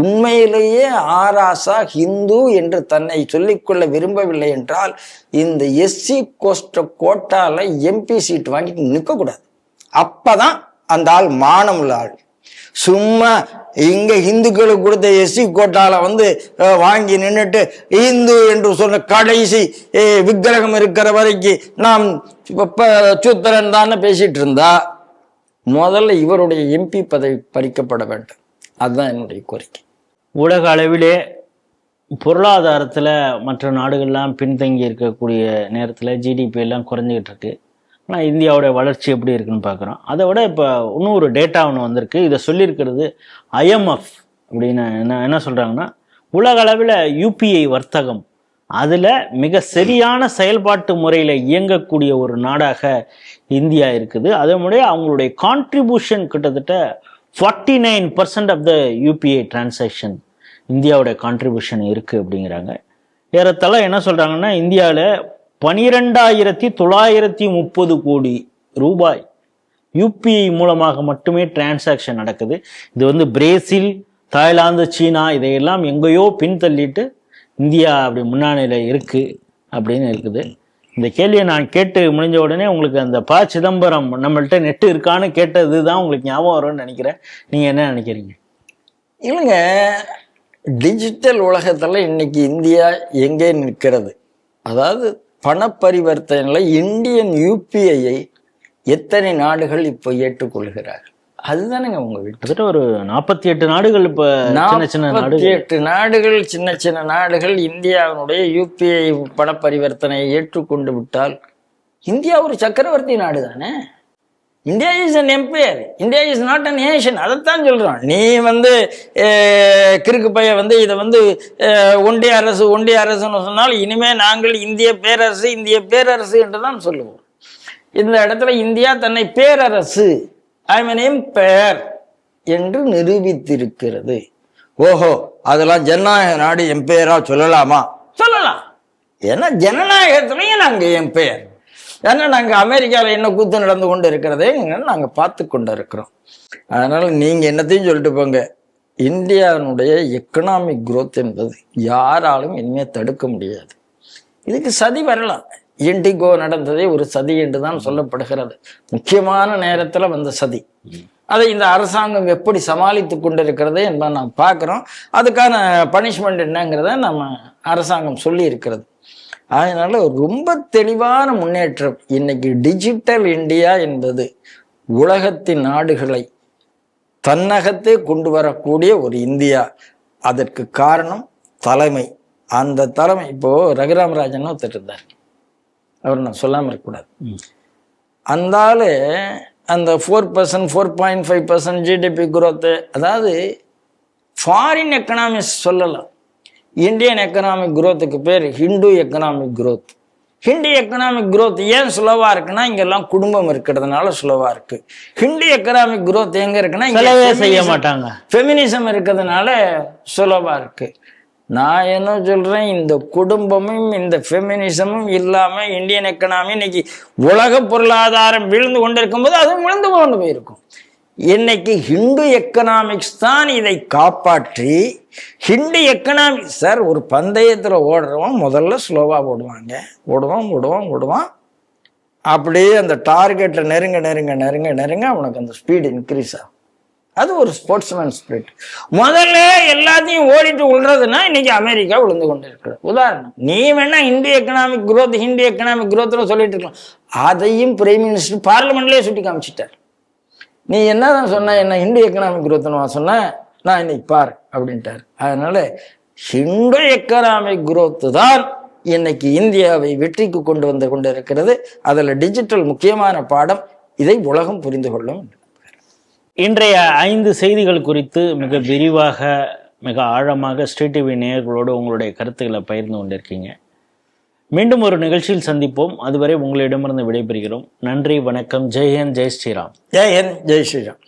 உண்மையிலேயே ஆராசா ஹிந்து என்று தன்னை சொல்லிக்கொள்ள விரும்பவில்லை என்றால் இந்த எஸ்சி கோட்டால எம்பி சீட் வாங்கிட்டு நிற்கக்கூடாது. அப்பதான் அந்த ஆள் மானம் உள்ள ஆள். சும்மா இங்க இந்துக்களுக்கு கொடுத்த எஸ்சி கோட்டால வந்து வாங்கி நின்றுட்டு இந்து என்று சொன்ன கடைசி விக்கிரகம் இருக்கிற வரைக்கும் நாம் சூத்திரன் தானே பேசிட்டு இருந்தா முதல்ல இவருடைய எம்பி பதவி பறிக்கப்பட வேண்டும். அதுதான் என்னுடைய கோரிக்கை. உலக அளவிலே பொருளாதாரத்தில் மற்ற நாடுகள்லாம் பின்தங்கி இருக்கக்கூடிய நேரத்தில் ஜிடிபி எல்லாம் குறைஞ்சிக்கிட்டு இருக்கு. ஆனால் இந்தியாவோட வளர்ச்சி எப்படி இருக்குன்னு பார்க்குறோம். அதை விட இப்போ இன்னும் ஒரு டேட்டா ஒன்று வந்திருக்கு. இதை சொல்லியிருக்கிறது IMF அப்படின்னு என்ன சொல்கிறாங்கன்னா, உலக அளவில் UPI வர்த்தகம் அதில் மிக சரியான செயல்பாட்டு முறையில் இயங்கக்கூடிய ஒரு நாடாக இந்தியா இருக்குது. அதனுடைய அவங்களுடைய கான்ட்ரிபியூஷன் கிட்டத்தட்ட 49% ஆஃப் த யூபிஐ டிரான்சாக்ஷன் இந்தியாவுடைய கான்ட்ரிபியூஷன் இருக்குது அப்படிங்கிறாங்க. ஏறத்தாழ என்ன சொல்கிறாங்கன்னா, இந்தியாவில் 12,930 கோடி ரூபாய் யூபிஐ மூலமாக மட்டுமே டிரான்சாக்ஷன் நடக்குது. இது பிரேசில், தாய்லாந்து, சீனா இதையெல்லாம் எங்கேயோ பின்தள்ளிட்டு இந்தியா அப்படி முன்னாணியில் இருக்குது அப்படின்னு இருக்குது. இந்த கேள்வியை நான் கேட்டு முடிஞ்ச உடனே உங்களுக்கு அந்த ப. சிதம்பரம் நம்மள்கிட்ட நெட்டு இருக்கான்னு கேட்டது தான் உங்களுக்கு ஞாபகம் வரும்னு நினைக்கிறேன். நீங்கள் என்ன நினைக்கிறீங்க? இல்லைங்க, டிஜிட்டல் உலகத்தில் இன்னைக்கு இந்தியா எங்கே நிற்கிறது? அதாவது பண பரிவர்த்தனையில் இந்தியன் யூபிஐயை எத்தனை நாடுகள் இப்போ ஏற்றுக்கொள்கிறார்கள்? அதுதானேங்க உங்க வீட்டு ஒரு 48 நாடுகள் இப்போ சின்ன சின்ன 48 நாடுகள், சின்ன சின்ன நாடுகள் இந்தியாவினுடைய யூபிஐ பண பரிவர்த்தனையை ஏற்றுக்கொண்டு விட்டால் இந்தியா ஒரு சக்கரவர்த்தி நாடு தானே. India is an empire, India is not an nation. அதைத்தான் சொல்றோம். நீ கிறுக்கு பைய இதை ஒன்றிய அரசுன்னு சொன்னால் இனிமே நாங்கள் இந்திய பேரரசு என்றுதான் சொல்லுவோம். இந்த இடத்துல இந்தியா தன்னை பேரரசு, ஐ மீன் எம்பையர் என்று நிரூபித்திருக்கிறது. ஓஹோ, அதெல்லாம் ஜனநாயக நாடு எம்பையரா சொல்லலாமா? சொல்லலாம். ஏன்னா ஜனநாயகத்திலையும் நாங்க எம்பையர். ஏன்னா நாங்க அமெரிக்காவில் என்ன கூத்து நடந்து கொண்டு இருக்கிறதே நாங்க பார்த்து கொண்டு இருக்கிறோம். அதனால நீங்க என்னத்தையும் சொல்லிட்டு போங்க, இந்தியாவுடைய எக்கனாமிக் குரோத் என்பது யாராலும் இனிமே தடுக்க முடியாது. இதுக்கு சதி வரலாம். இண்டிகோ நடந்ததே ஒரு சதி என்றுதான் சொல்லப்படுகிறது. முக்கியமான நேரத்துல வந்த சதி. அதை இந்த அரசாங்கம் எப்படி சமாளித்து கொண்டிருக்கிறது என்பதை நாம் பார்க்கிறோம். அதுக்கான பனிஷ்மெண்ட் என்னங்கிறத நம்ம அரசாங்கம் சொல்லி இருக்கிறது. அதனால ரொம்ப தெளிவான முன்னேற்றம். இன்னைக்கு டிஜிட்டல் இந்தியா என்பது உலகத்தின் நாடுகளை தன்னகத்தே கொண்டு வரக்கூடிய ஒரு இந்தியா. அதற்கு காரணம் தலைமை. அந்த தலைமை இப்போ ரகுராமராஜன் ஒருத்தர் இருந்தார், அவர் நான் சொல்லாமல் இருக்கக்கூடாது. அந்த ஆளு அந்த 4%, 4.5% ஜிடிபி குரோத்து, அதாவது ஃபாரின் எக்கனாமிக்ஸ் சொல்லலாம். இந்தியன் எக்கனாமிக் குரோத்துக்கு பேர் Hindu economic growth. Hindi economic growth ஏன் ஸ்லோவா இருக்குன்னா இங்கெல்லாம் குடும்பம் இருக்கிறதுனால ஸ்லோவா இருக்கு. ஹிந்தி எக்கனாமிக் குரோத் எங்க இருக்குன்னா செய்ய மாட்டாங்க, ஃபெமினிசம் இருக்கிறதுனால ஸ்லோவா இருக்கு. நான் என்ன சொல்றேன், இந்த குடும்பமும் இந்த ஃபெமினிசமும் இல்லாம இந்தியன் எக்கனாமி இன்னைக்கு உலக பொருளாதாரம் விழுந்து கொண்டு இருக்கும்போது அதுவும் விழுந்து கொண்டு போயிருக்கும். இன்னைக்கு ஹிந்து எக்கனாமிக்ஸ் தான் இதை காப்பாற்றி. ஹிந்து எக்கனாமிக்ஸ் சார், ஒரு பந்தயத்துல ஓடுறவன் முதல்ல ஸ்லோவா ஓடுவான். அப்படியே அந்த டார்கெட்டை நெருங்க அவனுக்கு அந்த ஸ்பீடு இன்க்ரீஸ் ஆகும். அது ஒரு ஸ்போர்ட்ஸ்மேன் ஸ்பிரிட். முதல்ல எல்லாத்தையும் ஓடிட்டு விழுறதுன்னா இன்னைக்கு அமெரிக்கா விழுந்து கொண்டு இருக்கிறது. உதாரணம், நீ வேணா ஹிந்தி எக்கனாமிக் குரோத்னு சொல்லிட்டு இருக்கலாம். அதையும் பிரைம் மினிஸ்டர் பார்லிமெண்ட்லயே சுட்டி காமிச்சிட்டார். நீ என்னதான் சொன்ன, என்ன ஹிந்தி எக்கனாமிக் குரோத்னு சொன்ன, நான் இன்னைக்கு பார் அப்படின்ட்டார். அதனால ஹிந்து எக்கனாமிக் குரோத் தான் இன்னைக்கு இந்தியாவை வெற்றிக்கு கொண்டு வந்து கொண்டு இருக்கிறது. அதுல டிஜிட்டல் முக்கியமான பாடம். இதை உலகம் புரிந்து கொள்ளும். இன்றைய 5 செய்திகள் குறித்து மிக விரிவாக, மிக ஆழமாக ஸ்ரீ டிவி நேயர்களோடு உங்களுடைய கருத்துக்களை பகிர்ந்து கொண்டிருக்கீங்க. மீண்டும் ஒரு நிகழ்ச்சியில் சந்திப்போம். அதுவரை உங்களிடமிருந்து விடைபெறுகிறோம். நன்றி, வணக்கம். ஜெய் ஹிந்த், ஜெய் ஸ்ரீராம். ஜெய் ஹிந்த், ஜெய் ஸ்ரீராம்.